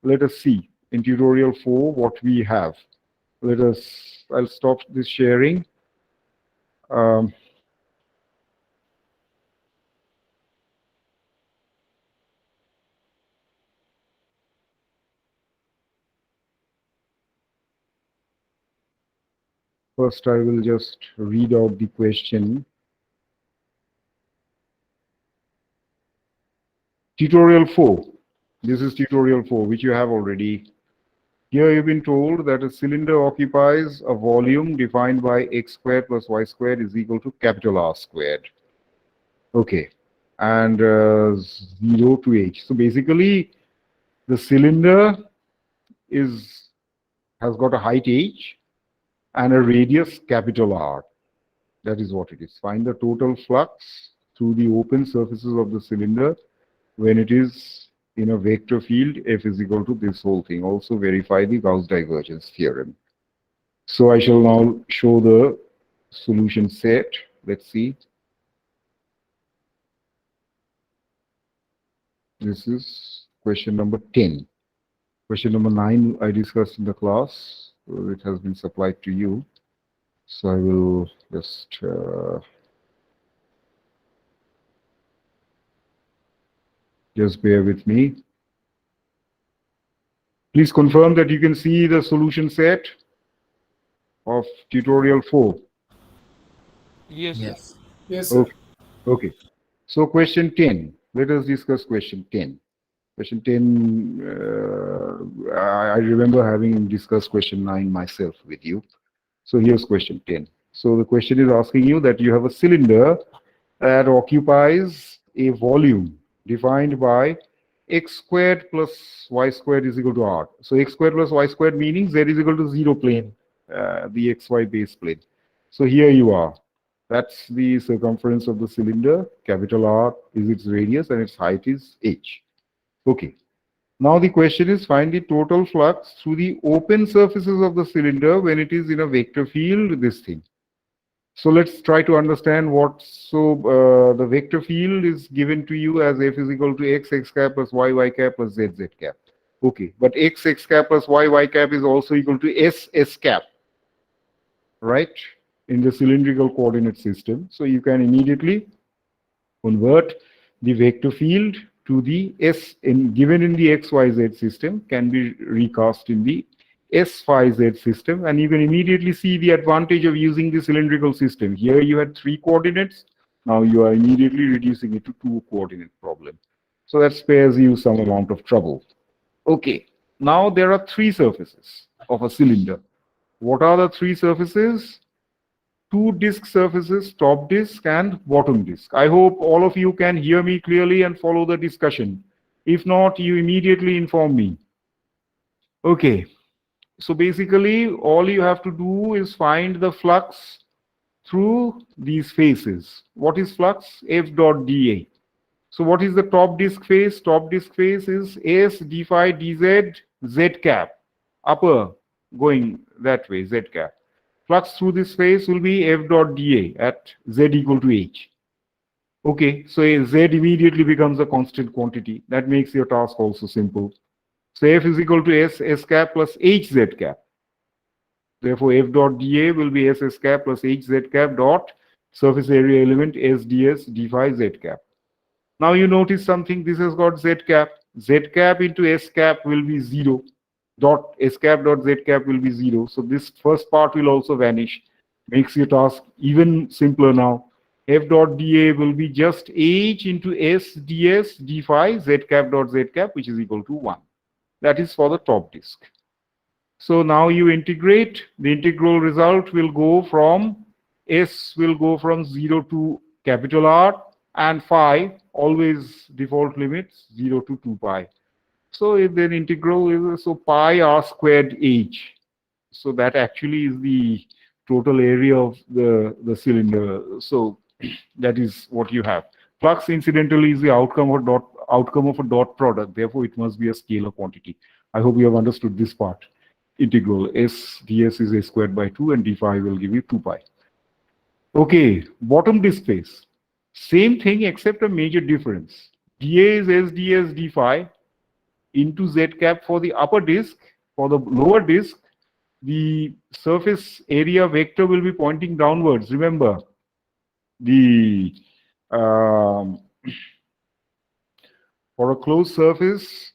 Speaker 1: Let us see in tutorial 4 what we have. I'll stop this sharing. First, I will just read out the question. Tutorial 4. This is tutorial 4, which you have already. Here you've been told that a cylinder occupies a volume defined by x squared plus y squared is equal to capital R squared. Okay. And 0 to h. So basically, the cylinder has got a height h and a radius capital R. That is what it is. Find the total flux through the open surfaces of the cylinder when it is in a vector field F is equal to this whole thing. Also verify the Gauss divergence theorem. So I shall now show the solution set. Let's see. This is question number 10. Question number 9 I discussed in the class. It has been supplied to you. So I will just bear with me. Please confirm that you can see the solution set of tutorial 4.
Speaker 2: Yes, sir.
Speaker 3: Yes. Yes, sir.
Speaker 1: Okay. Okay. So question 10. Let us discuss question 10. Question 10, I remember having discussed question 9 myself with you. So here's question 10. So the question is asking you that you have a cylinder that occupies a volume defined by x squared plus y squared is equal to r. So x squared plus y squared meaning z is equal to 0 plane, the xy base plane. So here you are. That's the circumference of the cylinder. Capital R is its radius and its height is h. Okay. Now the question is find the total flux through the open surfaces of the cylinder when it is in a vector field, this thing. So let's try to understand what, the vector field is given to you as F is equal to x cap plus y cap plus z cap. Okay, but x cap plus y cap is also equal to s cap, right? In the cylindrical coordinate system. So you can immediately convert the vector field to the S given in the XYZ system can be recast in the S phi Z system, and you can immediately see the advantage of using the cylindrical system. Here you had 3 coordinates, now you are immediately reducing it to 2 coordinate problem. So that spares you some amount of trouble. Okay, now there are 3 surfaces of a cylinder. What are the 3 surfaces? 2 disk surfaces, top disk and bottom disk. I hope all of you can hear me clearly and follow the discussion. If not, you immediately inform me. Okay, so basically all you have to do is find the flux through these faces. What is flux? F dot dA. So what is the top disk face? Top disk face is S d phi dz z cap, upper going that way, z cap. Flux through this face will be F dot dA at z equal to h. Okay, so z immediately becomes a constant quantity. That makes your task also simple. So F is equal to S cap plus hz cap. Therefore, F dot dA will be S cap plus hz cap dot surface area element S ds d phi z cap. Now you notice something, this has got z cap. Z cap into S cap will be 0. Dot S cap dot Z cap will be 0. So this first part will also vanish. Makes your task even simpler now. F dot dA will be just h into S ds d phi Z cap dot Z cap, which is equal to 1. That is for the top disk. So now you integrate, the integral result will go from S will go from 0 to capital R, and phi always default limits 0 to 2 pi. So if then integral is so pi r squared h. So that actually is the total area of the cylinder. So that is what you have. Flux incidentally is the outcome of a dot product. Therefore, it must be a scalar quantity. I hope you have understood this part. Integral S ds is a squared by 2 and d phi will give you 2 pi. Okay, bottom disk phase. Same thing except a major difference. dA is SDS d phi into z cap for the upper disk. For the lower disk, the surface area vector will be pointing downwards. Remember, the for a closed surface,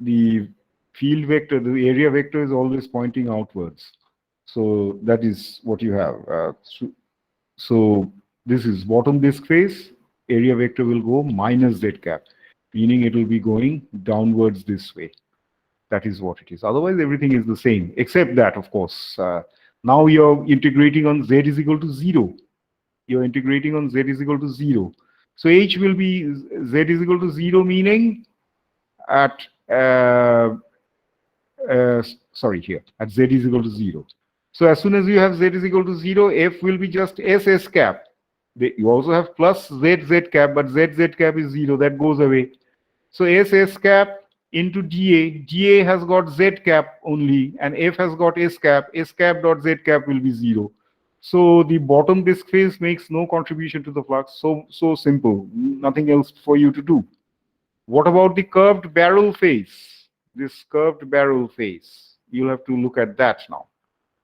Speaker 1: the field vector, the area vector is always pointing outwards. So that is what you have. So this is bottom disk phase, area vector will go minus z cap, meaning it will be going downwards this way. That is what it is. Otherwise, everything is the same, except that, of course, now you're integrating on z is equal to 0. You're integrating on z is equal to 0. So h will be z is equal to 0, meaning at sorry, here at z is equal to 0. So as soon as you have z is equal to 0, f will be just ss cap. You also have plus zz cap, but zz cap is 0. That goes away. So ss cap into dA. dA has got z cap only, and f has got s cap. S cap dot z cap will be 0. So the bottom disk phase makes no contribution to the flux. So simple. Nothing else for you to do. What about the curved barrel phase? This curved barrel phase, you'll have to look at that now.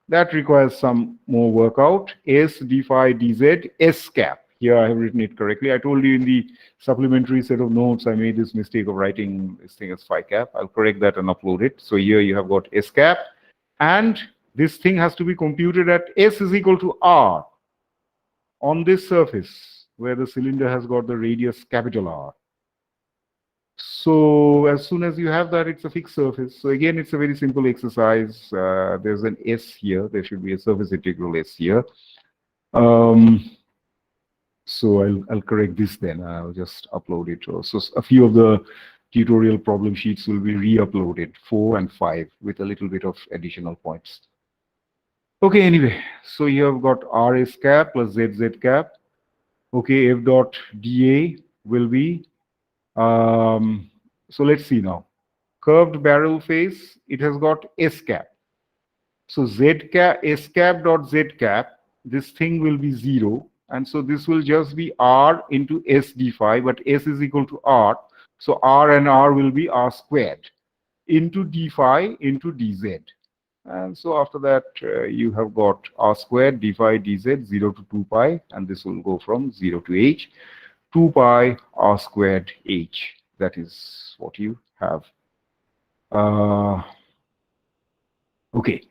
Speaker 1: That requires some more workout. S d phi dz s cap. Here I have written it correctly. I told you in the supplementary set of notes I made this mistake of writing this thing as phi cap. I'll correct that and upload it. So here you have got s cap, and this thing has to be computed at s is equal to r on this surface where the cylinder has got the radius capital R. So as soon as you have that, it's a fixed surface. So again, it's a very simple exercise. There's an S here. There should be a surface integral S here. So I'll correct this then. I'll just upload it. So a few of the tutorial problem sheets will be re-uploaded, 4 and 5, with a little bit of additional points. Okay, anyway, so you have got RS cap plus ZZ cap. Okay, F dot dA will be so let's see now. Curved barrel phase, it has got S cap. So Z cap, S cap dot Z cap, this thing will be 0. And so this will just be R into S d phi, but S is equal to R. So R and R will be R squared into d phi into dz. And so after that, you have got R squared d phi dz 0 to 2 pi, and this will go from 0 to h. 2 pi r squared h. That is what you have. Okay,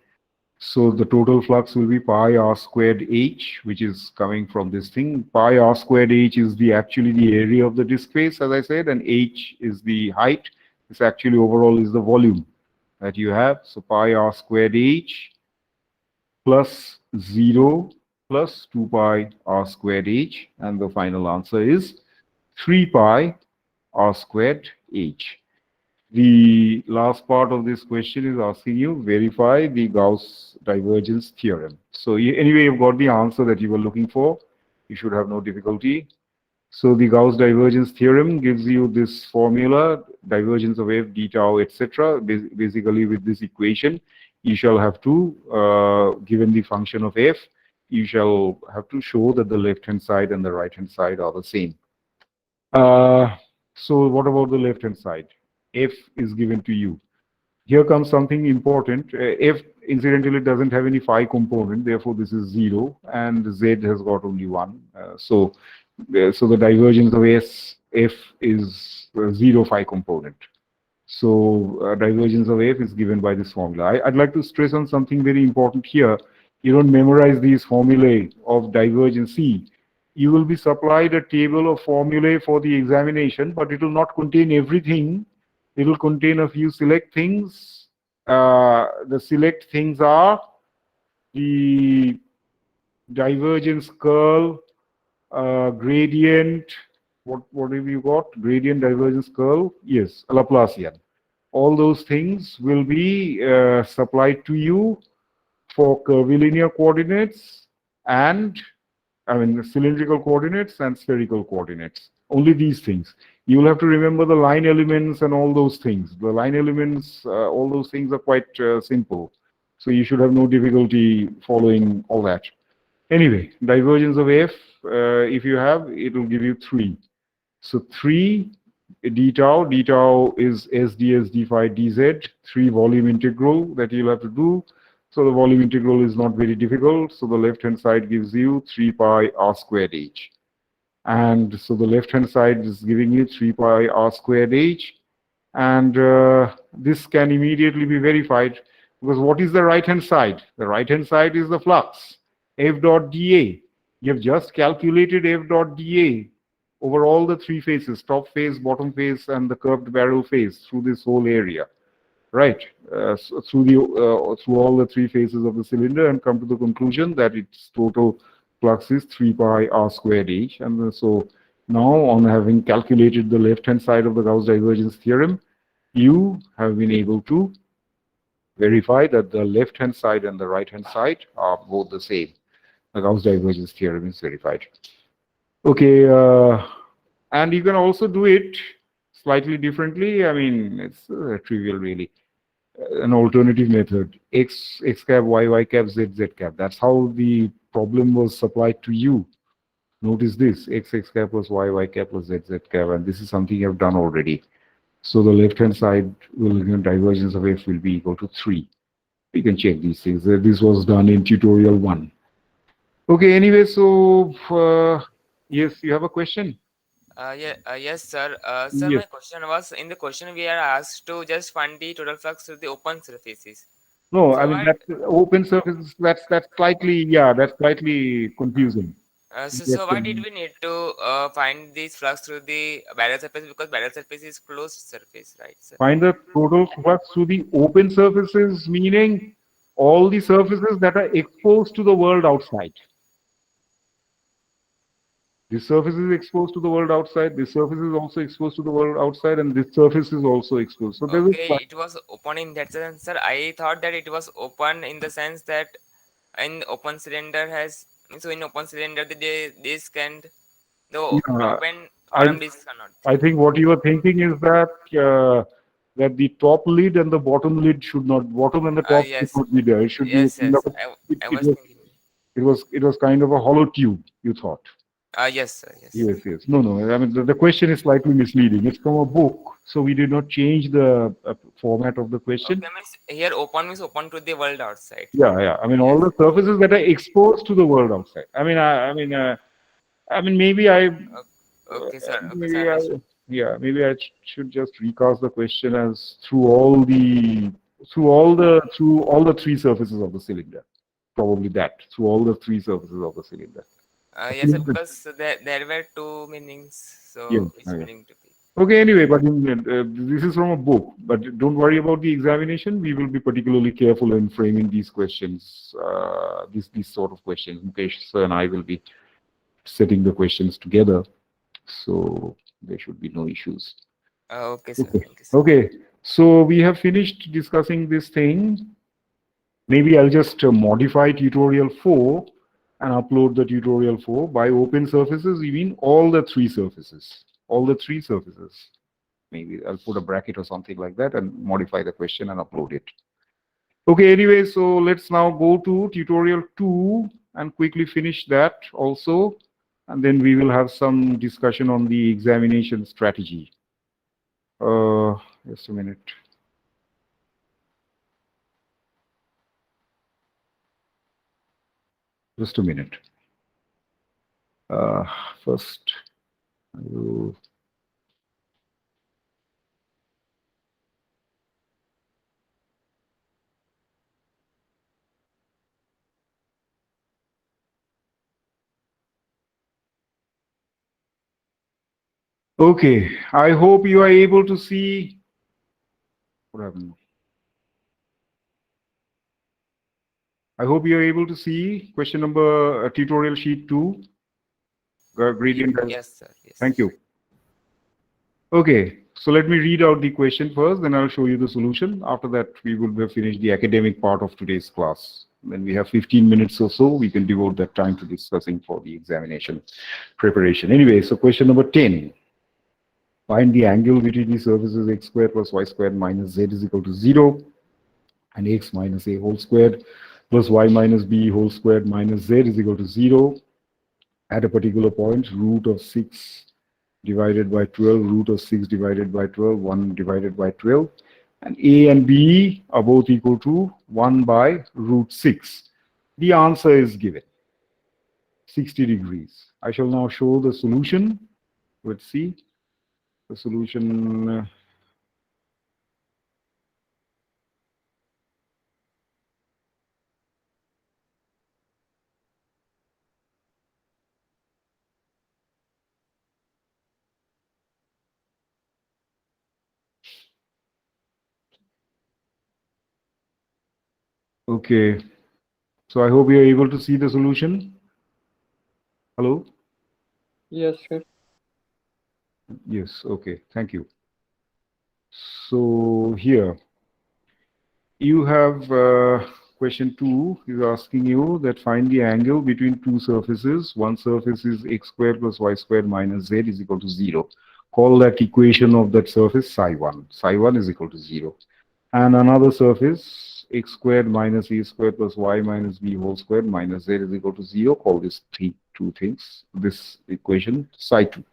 Speaker 1: so the total flux will be pi r squared h, which is coming from this thing. Pi r squared h is actually the area of the disk phase, as I said, and h is the height. This actually overall is the volume that you have. So pi r squared h plus 0 plus 2 pi r squared h, and the final answer is 3 pi r squared h. The last part of this question is asking you verify the Gauss divergence theorem. So anyway, you've got the answer that you were looking for. You should have no difficulty. So the Gauss divergence theorem gives you this formula, divergence of f, d tau, etc. Basically, with this equation, you shall have to, given the function of f, you shall have to show that the left-hand side and the right-hand side are the same. So what about the left-hand side? F is given to you. Here comes something important. F, incidentally, doesn't have any phi component. Therefore, this is 0, and Z has got only 1. So the divergence of F is 0 phi component. So divergence of F is given by this formula. I'd like to stress on something very important here. You don't memorize these formulae of divergence. See, you will be supplied a table of formulae for the examination, but it will not contain everything. It will contain a few select things. The select things are the divergence curl, gradient. What have you got? Gradient, divergence curl. Yes, Laplacian. All those things will be supplied to you for curvilinear coordinates and cylindrical coordinates and spherical coordinates. Only these things. You will have to remember the line elements and all those things. The line elements, all those things are quite simple. So you should have no difficulty following all that. Anyway, divergence of f, if you have, it will give you 3. So 3 d tau is s ds d phi dz, 3 volume integral that you'll have to do. So the volume integral is not very difficult. So the left-hand side gives you 3 pi r squared h. And so the left-hand side is giving you 3 pi r squared h. And this can immediately be verified because what is the right-hand side? The right-hand side is the flux, F dot dA. You have just calculated F dot dA over all the 3 phases, top phase, bottom phase, and the curved barrel phase through this whole area, right? So through all the 3 phases of the cylinder, and come to the conclusion that its total flux is 3 pi r squared h. And so now, on having calculated the left-hand side of the Gauss divergence theorem, you have been able to verify that the left-hand side and the right-hand side are both the same. The Gauss divergence theorem is verified. Okay, and you can also do it slightly differently. I mean, it's trivial, really. An alternative method: x cap, y cap, z cap. That's how the problem was supplied to you. Notice this: x cap plus y cap plus z cap, and this is something you have done already. So the left-hand side will, divergence of f will be equal to 3. You can check these things. This was done in tutorial 1. Okay, anyway, so yes, you have a question?
Speaker 3: Yes, sir. Sir,
Speaker 1: Yes.
Speaker 3: my question was, in the question we are asked to just find the total flux through the open surfaces.
Speaker 1: No, I
Speaker 3: So
Speaker 1: mean
Speaker 3: what?
Speaker 1: that's open surfaces. That's slightly, yeah, that's slightly confusing. Yes,
Speaker 3: So why did we need to find this flux through the barrel surface? Because barrel surface is closed surface, right, sir?
Speaker 1: find the total flux through the open surfaces, meaning all the surfaces that are exposed to the world outside. This surface is exposed to the world outside. This surface is also exposed to the world outside, and this surface is also exposed. So there's
Speaker 3: Okay,
Speaker 1: a
Speaker 3: it was open in that sense, sir. I thought that it was open in the sense that in open cylinder has, so in open cylinder the disc and the
Speaker 1: yeah,
Speaker 3: top and
Speaker 1: I
Speaker 3: bottom discs are not
Speaker 1: I
Speaker 3: there.
Speaker 1: think what you are thinking is that the top lid and the bottom lid should not, bottom and the top should
Speaker 3: Yes,
Speaker 1: not be there. It should be a
Speaker 3: yes,
Speaker 1: kind of
Speaker 3: yes.
Speaker 1: it,
Speaker 3: I
Speaker 1: it
Speaker 3: was
Speaker 1: was
Speaker 3: thinking.
Speaker 1: it was kind of a hollow tube, you thought.
Speaker 3: Yes, sir. Yes.
Speaker 1: Yes, yes. No, no. I mean, the question is slightly misleading. It's from a book, so we did not change the format of the question.
Speaker 3: Okay, means here open means open to the world outside.
Speaker 1: Yeah, yeah. I mean, all
Speaker 3: Yes.
Speaker 1: the surfaces that are exposed to the world outside. I mean,
Speaker 3: Okay, sir. Okay, sir.
Speaker 1: maybe I,
Speaker 3: Understood.
Speaker 1: yeah, maybe I should just recast the question as through all the 3 surfaces of the cylinder. Probably that, through all the 3 surfaces of the cylinder.
Speaker 3: Yes, sir. Because there were two meanings.
Speaker 1: Yes.
Speaker 3: So which meaning to be?
Speaker 1: Okay, anyway, but this is from a book. But don't worry about the examination. We will be particularly careful in framing these questions, these sort of questions. Mukesh sir and I will be setting the questions together, so there should be no issues.
Speaker 3: Okay, sir.
Speaker 1: Okay.
Speaker 3: Thank you, sir.
Speaker 1: Okay. So we have finished discussing this thing. Maybe I'll just modify tutorial 4 and upload the tutorial 4. By open surfaces, you mean all the 3 surfaces. All the 3 surfaces. Maybe I'll put a bracket or something like that and modify the question and upload it. Okay, anyway, so let's now go to tutorial 2 and quickly finish that also. And then we will have some discussion on the examination strategy. Just a minute. Just a minute. First, I will. Okay, I hope you are able to see what happened. I hope you are able to see question number tutorial sheet 2. Gradient.
Speaker 3: Yes, sir. Yes.
Speaker 1: Thank you. Okay, so let me read out the question first, then I'll show you the solution. After that, we will have finished the academic part of today's class. When we have 15 minutes or so, we can devote that time to discussing for the examination preparation. Anyway, so question number 10. Find the angle between the surfaces x squared plus y squared minus z is equal to 0 and x minus a whole squared. plus y minus b whole squared minus z is equal to 0. At a particular point, root of 6 divided by 12, root of 6 divided by 12, 1 divided by 12. And a and b are both equal to 1 by root 6. The answer is given, 60 degrees. I shall now show the solution. Let's see the solution. Okay, so I hope you are able to see the solution. Hello?
Speaker 2: Yes, sir.
Speaker 1: Yes, okay, thank you. So here, you have question 2 is asking you that find the angle between two surfaces. One surface is x squared plus y squared minus z is equal to 0. Call that equation of that surface psi 1. Psi 1 is equal to 0. And another surface, x squared minus a squared plus y minus b whole squared minus z is equal to 0. Call this two things, this equation psi 2.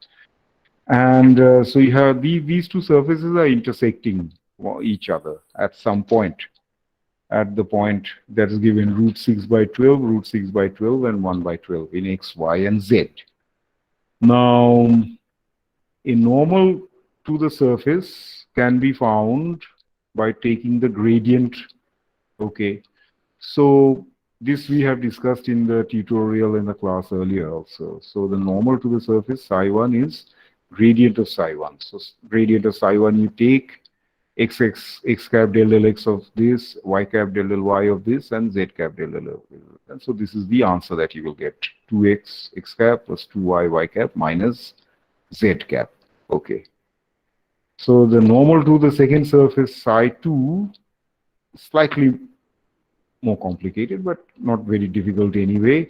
Speaker 1: And so you have these two surfaces are intersecting each other at some point. At the point that is given root 6 by 12, root 6 by 12, and 1 by 12 in x, y, and z. Now, a normal to the surface can be found by taking the gradient. Okay, so this we have discussed in the tutorial in the class earlier also. So the normal to the surface psi 1 is gradient of psi 1. So gradient of psi 1, you take x cap del del x of this, y cap del del y of this, and z cap del del of this. And so this is the answer that you will get. 2x x cap plus 2y y cap minus z cap. Okay. So the normal to the second surface psi 2, slightly more complicated, but not very difficult anyway.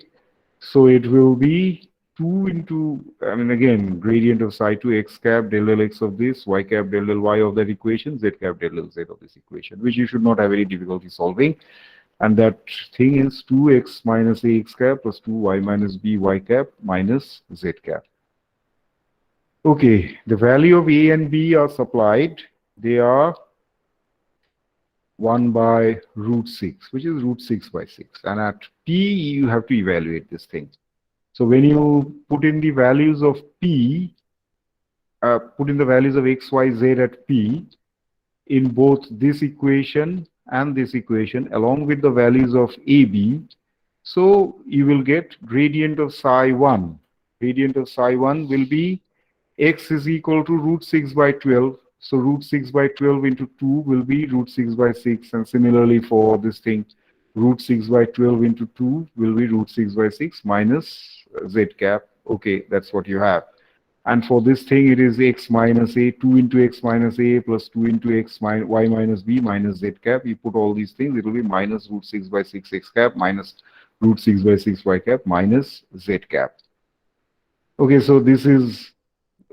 Speaker 1: So it will be 2 into, I mean, again, gradient of psi 2 x cap del del x of this, y cap del del y of that equation, z cap del del z of this equation, which you should not have any difficulty solving. And that thing is 2x minus a x cap plus 2y minus b y cap minus z cap. Okay, the value of a and b are supplied. They are 1 by root 6, which is root 6 by 6. And at p, you have to evaluate this thing. So when you put in the values of p, put in the values of x, y, z at p, in both this equation and this equation, along with the values of a, b, so you will get gradient of psi 1. Gradient of psi 1 will be x is equal to root 6 by 12. So root 6 by 12 into 2 will be root 6 by 6. And similarly for this thing, root 6 by 12 into 2 will be root 6 by 6 minus z cap. Okay, that's what you have. And for this thing, it is x minus a, 2 into x minus a plus 2 into x y minus b minus z cap. You put all these things, it will be minus root 6 by 6 x cap minus root 6 by 6 y cap minus z cap. Okay, so this is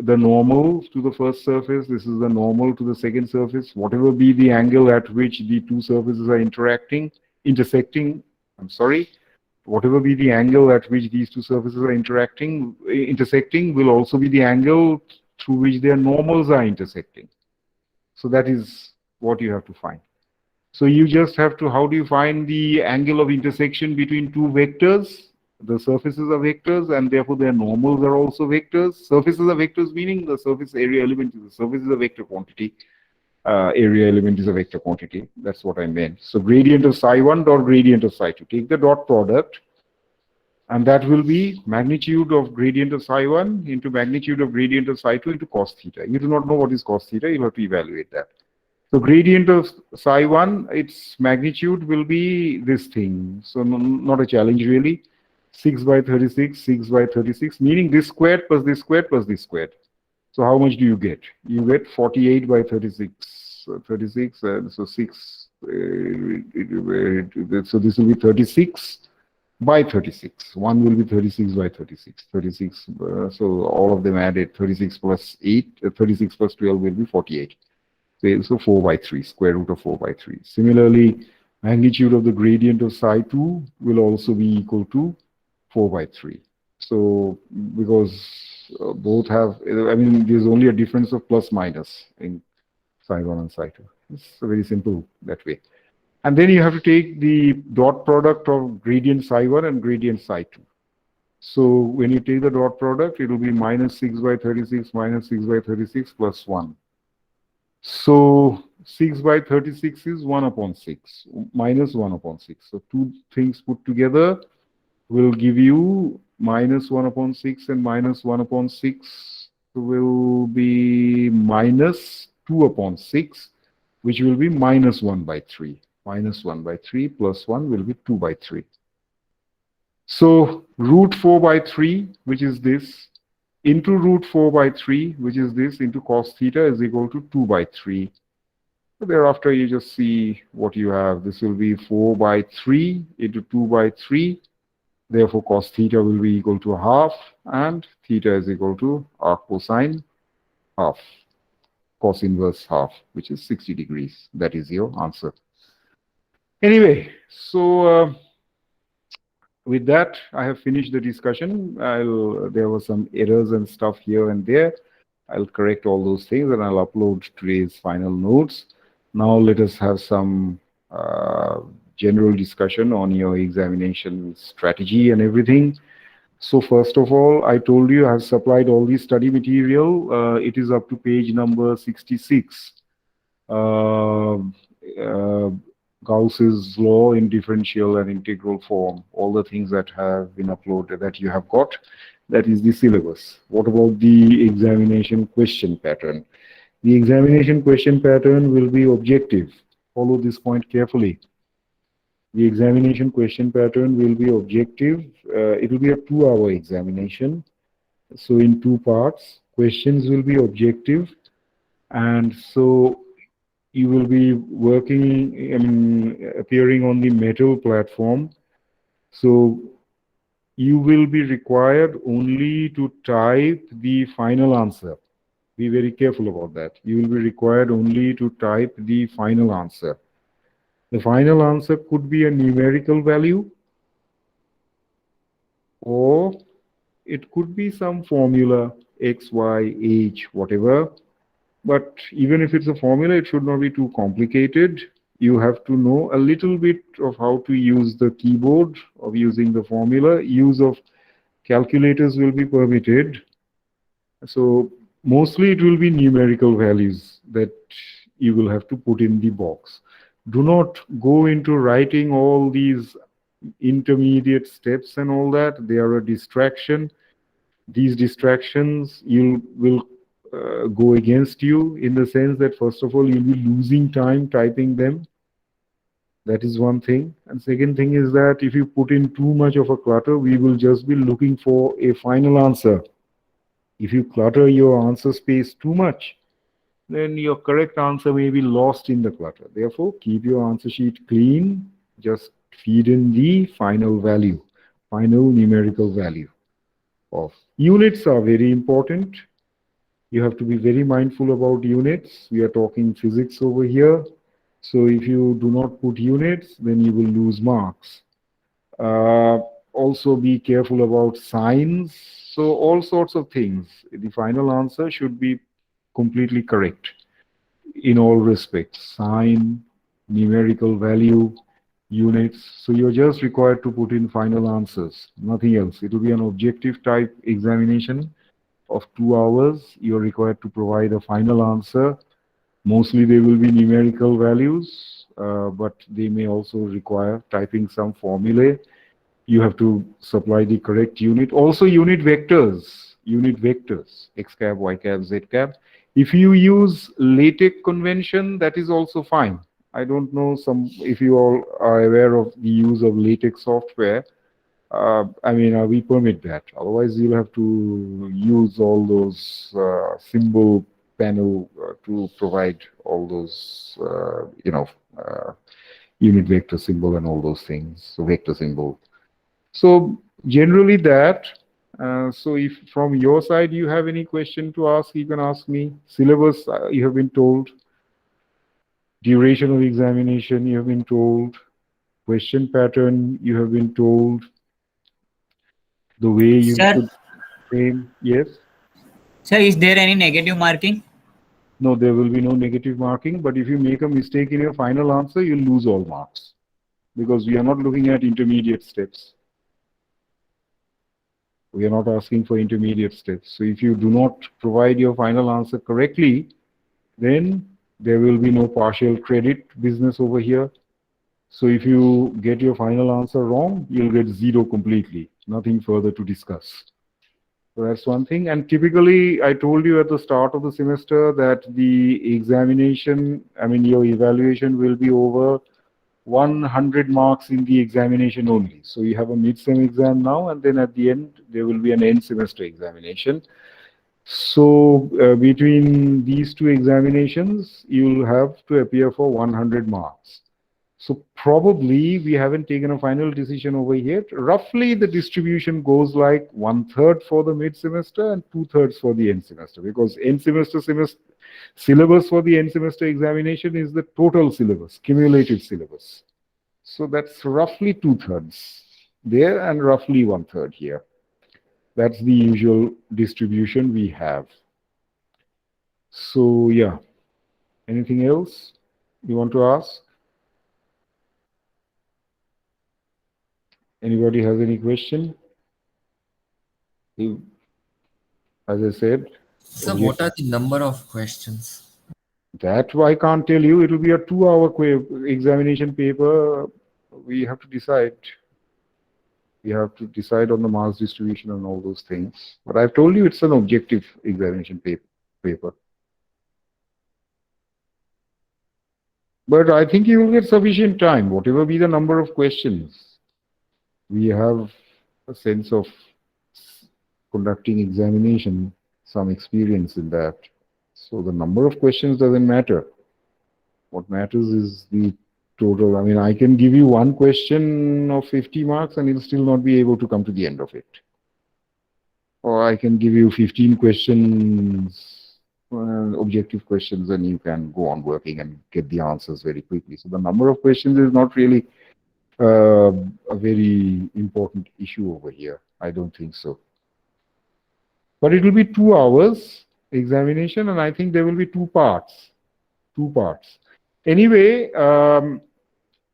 Speaker 1: the normal to the first surface. This is the normal to the second surface. Whatever be the angle at which the two surfaces are intersecting, whatever be the angle at which these two surfaces are intersecting will also be the angle through which their normals are intersecting. So that is what you have to find. So you just have to, how do you find the angle of intersection between two vectors? The surfaces are vectors, and therefore their normals are also vectors. Surfaces are vectors, meaning the surface area element is the surface is a vector quantity. Area element is a vector quantity. That's what I meant. So gradient of psi 1 dot gradient of psi 2. Take the dot product, and that will be magnitude of gradient of psi 1 into magnitude of gradient of psi 2 into cos theta. You do not know what is cos theta. You have to evaluate that. So gradient of psi 1, its magnitude will be this thing. So not a challenge really. 6 by 36, 6 by 36, meaning this squared plus this squared plus this squared. So how much do you get? You get 48 by 36, 36, and so 6. So this will be 36 by 36. One will be 36 by 36. 36. So all of them added, 36 plus 8, 36 plus 12 will be 48. So 4 by 3, square root of 4 by 3. Similarly, Magnitude of the gradient of psi 2 will also be equal to 4 by 3. So because both have, I mean, there's only a difference of plus minus in psi 1 and psi 2. It's very simple that way. And then you have to take the dot product of gradient psi 1 and gradient psi 2. So when you take the dot product, it will be minus 6 by 36 minus 6 by 36 plus 1. So 6 by 36 is 1 upon 6, minus 1 upon 6. So two things put together will give you minus 1 upon 6, and minus 1 upon 6 will be minus 2 upon 6, which will be minus 1 by 3. Minus 1 by 3 plus 1 will be 2 by 3. So root 4 by 3, which is this, into root 4 by 3, which is this, into cos theta is equal to 2 by 3. So thereafter, you just see what you have. This will be 4 by 3 into 2 by 3. Therefore, cos theta will be equal to half, and theta is equal to arc cosine half, cos inverse half, which is 60 degrees. That is your answer. Anyway, so with that, I have finished the discussion. There were some errors and stuff here and there. I'll correct all those things and I'll upload today's final notes. Now let us have some general discussion on your examination strategy and everything. So first of all, I told you I have supplied all the study material. It is up to page number 66. Gauss's law in differential and integral form, all the things that have been uploaded that you have got, that is the syllabus. What about the examination question pattern? The examination question pattern will be objective. Follow this point carefully. The examination question pattern will be objective. It will be a 2-hour examination. So in 2 parts, questions will be objective. And so you will be working, appearing on the metal platform. So you will be required only to type the final answer. Be very careful about that. You will be required only to type the final answer. The final answer could be a numerical value, or it could be some formula, x, y, h, whatever. But even if it's a formula, it should not be too complicated. You have to know a little bit of how to use the keyboard of using the formula. Use of calculators will be permitted. So mostly it will be numerical values that you will have to put in the box. Do not go into writing all these intermediate steps and all that. They are a distraction. These distractions will go against you in the sense that, first of all, you'll be losing time typing them. That is one thing. And second thing is that if you put in too much of a clutter, we will just be looking for a final answer. If you clutter your answer space too much, then your correct answer may be lost in the clutter. Therefore, keep your answer sheet clean. Just feed in the final value, final numerical value of. Units are very important. You have to be very mindful about units. We are talking physics over here. So if you do not put units, then you will lose marks. Also be careful about signs. So all sorts of things. The final answer should be completely correct in all respects. Sign, numerical value, units. So you're just required to put in final answers, nothing else. It will be an objective type examination of 2 hours. You're required to provide a final answer. Mostly they will be numerical values, but they may also require typing some formulae. You have to supply the correct unit. Also unit vectors, x cap, y cap, z cap. If you use LaTeX convention, that is also fine. I don't know if you all are aware of the use of LaTeX software. We permit that. Otherwise, you'll have to use all those symbol panel to provide all those, unit vector symbol and all those things. So vector symbol. So generally that. So if from your side you have any question to ask, you can ask me. Syllabus, you have been told. Duration of examination, you have been told. question pattern you have been told, the way you
Speaker 4: Sir,
Speaker 1: should frame. Yes?
Speaker 4: sir, is there any negative marking?
Speaker 1: No, there will be no negative marking, but if you make a mistake in your final answer, you'll lose all marks, because we are not looking at intermediate steps. We are not asking for intermediate steps. So if you do not provide your final answer correctly, then there will be no partial credit business over here. So if you get your final answer wrong, you'll get 0 completely, nothing further to discuss. So that's one thing. And typically, I told you at the start of the semester that the examination, your evaluation will be over 100 marks in the examination only. So you have a mid-sem exam now, and then at the end, there will be an end semester examination. So between these two examinations, you'll have to appear for 100 marks. So probably we haven't taken a final decision over yet. Roughly the distribution goes like 1/3 for the mid-semester and 2/3 for the end semester, because end semester syllabus for the end semester examination is the total syllabus, cumulative syllabus. So that's roughly 2/3 there and roughly 1/3 here. That's the usual distribution we have. So yeah, anything else you want to ask? Anybody has any question? As I said,
Speaker 5: So what are the number of questions?
Speaker 1: that I can't tell you. It will be a 2-hour examination paper. We have to decide. We have to decide on the marks distribution and all those things. But I've told you it's an objective examination paper. But I think you will get sufficient time, whatever be the number of questions. We have a sense of conducting examination, some experience in that. So the number of questions doesn't matter. What matters is the total. I can give you one question of 50 marks and you'll still not be able to come to the end of it. Or I can give you 15 questions, objective questions, and you can go on working and get the answers very quickly. So the number of questions is not really a very important issue over here. I don't think so. But it will be 2 hours examination, and I think there will be 2 parts. 2 parts. Anyway,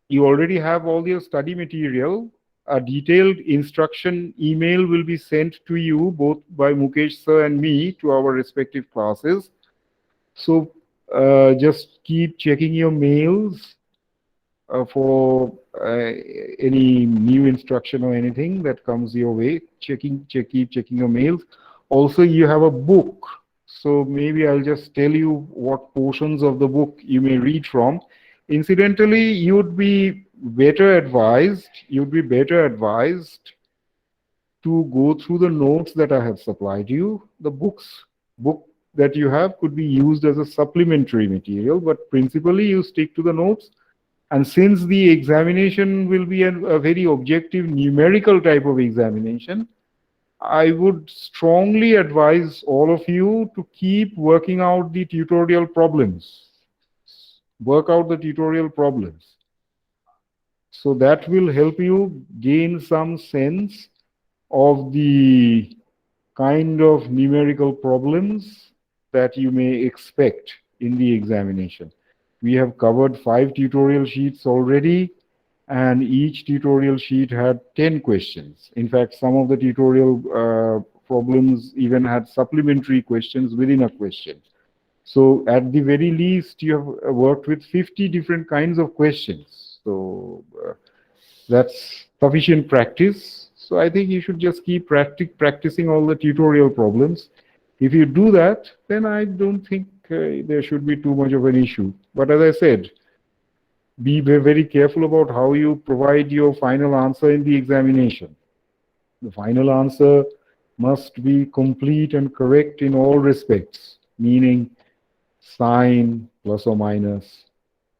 Speaker 1: you already have all your study material. A detailed instruction email will be sent to you both by Mukesh sir and me to our respective classes. So just keep checking your mails for any new instruction or anything that comes your way. Keep checking your mails. Also, you have a book. So maybe I'll just tell you what portions of the book you may read from. Incidentally, you'd be better advised to go through the notes that I have supplied you. The book that you have could be used as a supplementary material, but principally you stick to the notes. And since the examination will be a very objective numerical type of examination, I would strongly advise all of you to keep working out the tutorial problems. Work out the tutorial problems. So that will help you gain some sense of the kind of numerical problems that you may expect in the examination. We have covered 5 tutorial sheets already, and each tutorial sheet had 10 questions. In fact, some of the tutorial problems even had supplementary questions within a question. So at the very least, you have worked with 50 different kinds of questions. So that's sufficient practice. So I think you should just keep practicing all the tutorial problems. If you do that, then I don't think there should be too much of an issue. But as I said, be very careful about how you provide your final answer in the examination. The final answer must be complete and correct in all respects, meaning sign, plus or minus,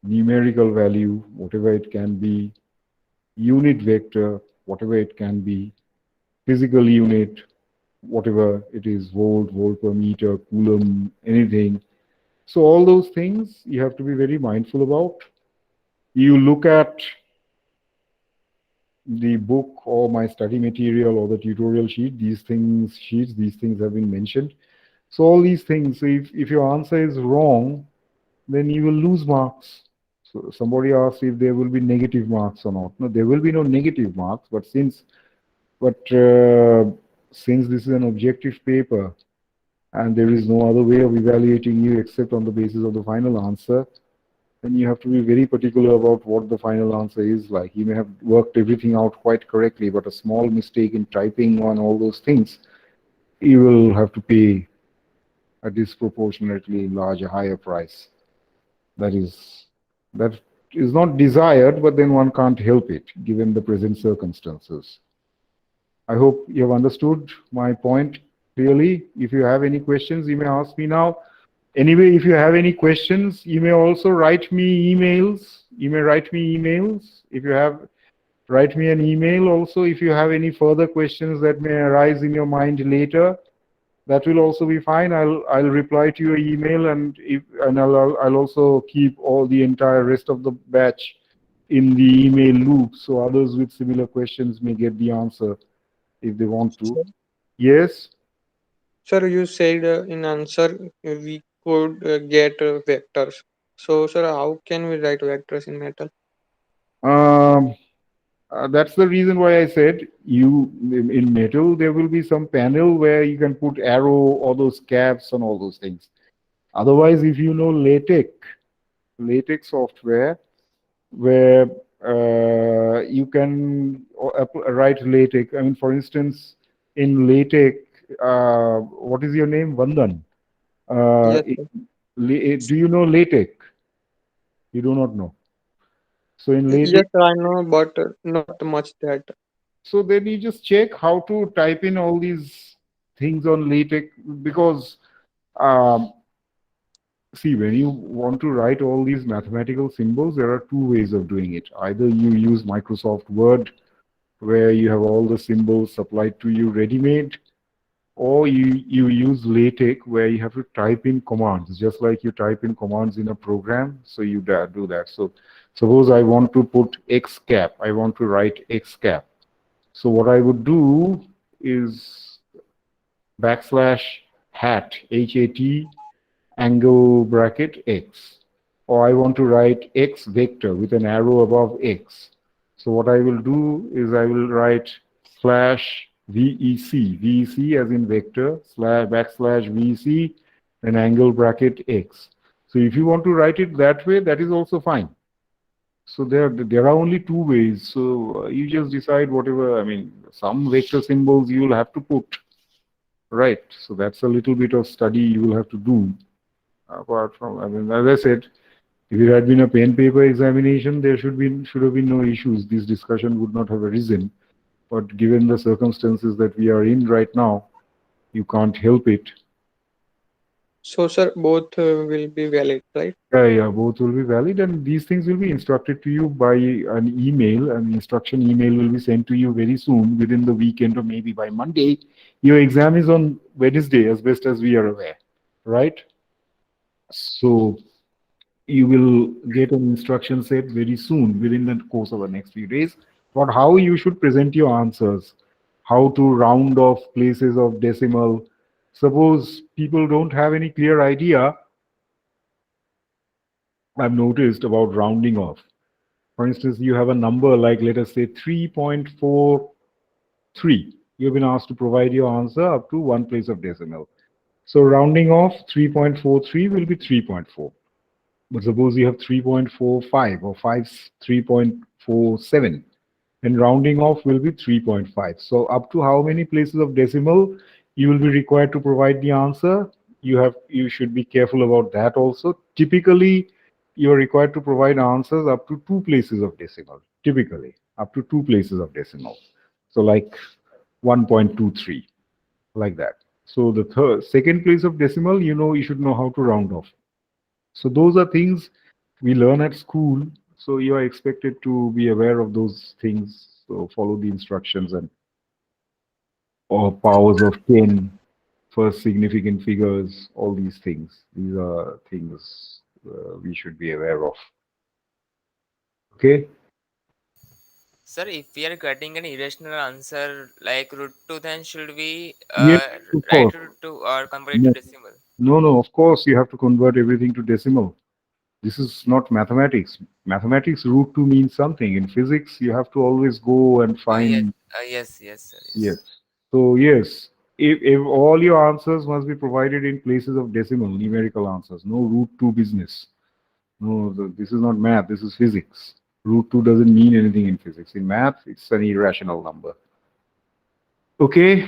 Speaker 1: numerical value, whatever it can be, unit vector, whatever it can be, physical unit, whatever it is, volt per meter, coulomb, anything. So all those things you have to be very mindful about. You look at the book or my study material or the tutorial sheet, these things have been mentioned. So all these things, so if your answer is wrong, then you will lose marks. So somebody asked if there will be negative marks or not. No, there will be no negative marks, but since this is an objective paper and there is no other way of evaluating you except on the basis of the final answer, then you have to be very particular about what the final answer is like. You may have worked everything out quite correctly, but a small mistake in typing on all those things, you will have to pay a disproportionately larger, higher price. That is not desired, but then one can't help it given the present circumstances. I hope you have understood my point clearly. If you have any questions, you may ask me now. Anyway, if you have any questions, you may also write me emails. You may write me emails. Write me an email also if you have any further questions that may arise in your mind later. That will also be fine. I'll reply to your email, and I'll also keep all the entire rest of the batch in the email loop, so others with similar questions may get the answer if they want to.
Speaker 2: Sir,
Speaker 1: Yes.
Speaker 2: sir, you said in answer we could get vectors. So, sir, how can we write vectors in metal?
Speaker 1: That's the reason why I said in metal there will be some panel where you can put arrow, all those caps and all those things. Otherwise, if you know LaTeX software, where you can write LaTeX. I mean, for instance, in LaTeX, what is your name? Vandan.
Speaker 2: Yes, sir.
Speaker 1: Do you know LaTeX? You do not know. So in
Speaker 2: Yes,
Speaker 1: LaTeX,
Speaker 2: sir, I know, but not much that.
Speaker 1: so then you just check how to type in all these things on LaTeX, because um, see, when you want to write all these mathematical symbols, there are two ways of doing it. Either you use Microsoft Word, where you have all the symbols supplied to you ready-made, or you use LaTeX, where you have to type in commands, just like you type in commands in a program. So you do that. So suppose I want to put X cap, I want to write X cap. So what I would do is backslash hat, HAT, angle bracket X. Or I want to write X vector with an arrow above X. So what I will do is I will write slash VEC as in vector, slash backslash VEC, an angle bracket X. So if you want to write it that way, that is also fine. So there are only two ways. So you just decide whatever. I mean, some vector symbols you will have to put, right? So that's a little bit of study you will have to do. Apart from, I mean, as I said, if it had been a pen paper examination, there should have been no issues. This discussion would not have arisen. But given the circumstances that we are in right now, you can't help it.
Speaker 2: So, sir, both will be valid, right?
Speaker 1: Yeah, both will be valid, and these things will be instructed to you by an email. An instruction email will be sent to you very soon, within the weekend or maybe by Monday. Your exam is on Wednesday, as best as we are aware, right? So you will get an instruction set very soon, within the course of the next few days, about how you should present your answers, how to round off places of decimal. Suppose people don't have any clear idea, I've noticed, about rounding off. For instance, you have a number like, let us say, 3.43. You've been asked to provide your answer up to one place of decimal. So rounding off 3.43 will be 3.4. But suppose you have 3.45 or 3.47, and rounding off will be 3.5. So up to how many places of decimal you will be required to provide the answer? You should be careful about that also. Typically, you are required to provide answers up to 2 places of decimal. Typically, up to 2 places of decimal. So like 1.23, like that. So the second place of decimal, you should know how to round off. So those are things we learn at school. So you are expected to be aware of those things. So follow the instructions, or powers of 10, first significant figures, all these things. These are things we should be aware of. Okay?
Speaker 3: Sir, if we are getting an irrational answer like root 2, then should we
Speaker 1: Yes, of
Speaker 3: write
Speaker 1: course.
Speaker 3: root 2 or convert it to
Speaker 1: No,
Speaker 3: decimal?
Speaker 1: no, of course you have to convert everything to decimal. This is not mathematics. Mathematics root 2 means something. In physics, you have to always go and
Speaker 3: Yes,
Speaker 1: find.
Speaker 3: yes, sir,
Speaker 1: Yes.
Speaker 3: yes.
Speaker 1: So yes, if all your answers must be provided in places of decimal, numerical answers, no root 2 business. No, this is not math, this is physics. Root 2 doesn't mean anything in physics. In math, it's an irrational number. Okay,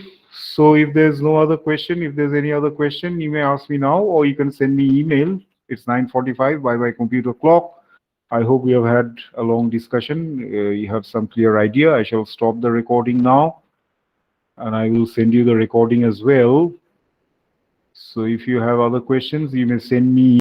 Speaker 1: so if there's no other question, if there's any other question, you may ask me now, or you can send me email. It's 9:45 by my computer clock. I hope we have had a long discussion. You have some clear idea. I shall stop the recording now, and I will send you the recording as well. So if you have other questions, you may send me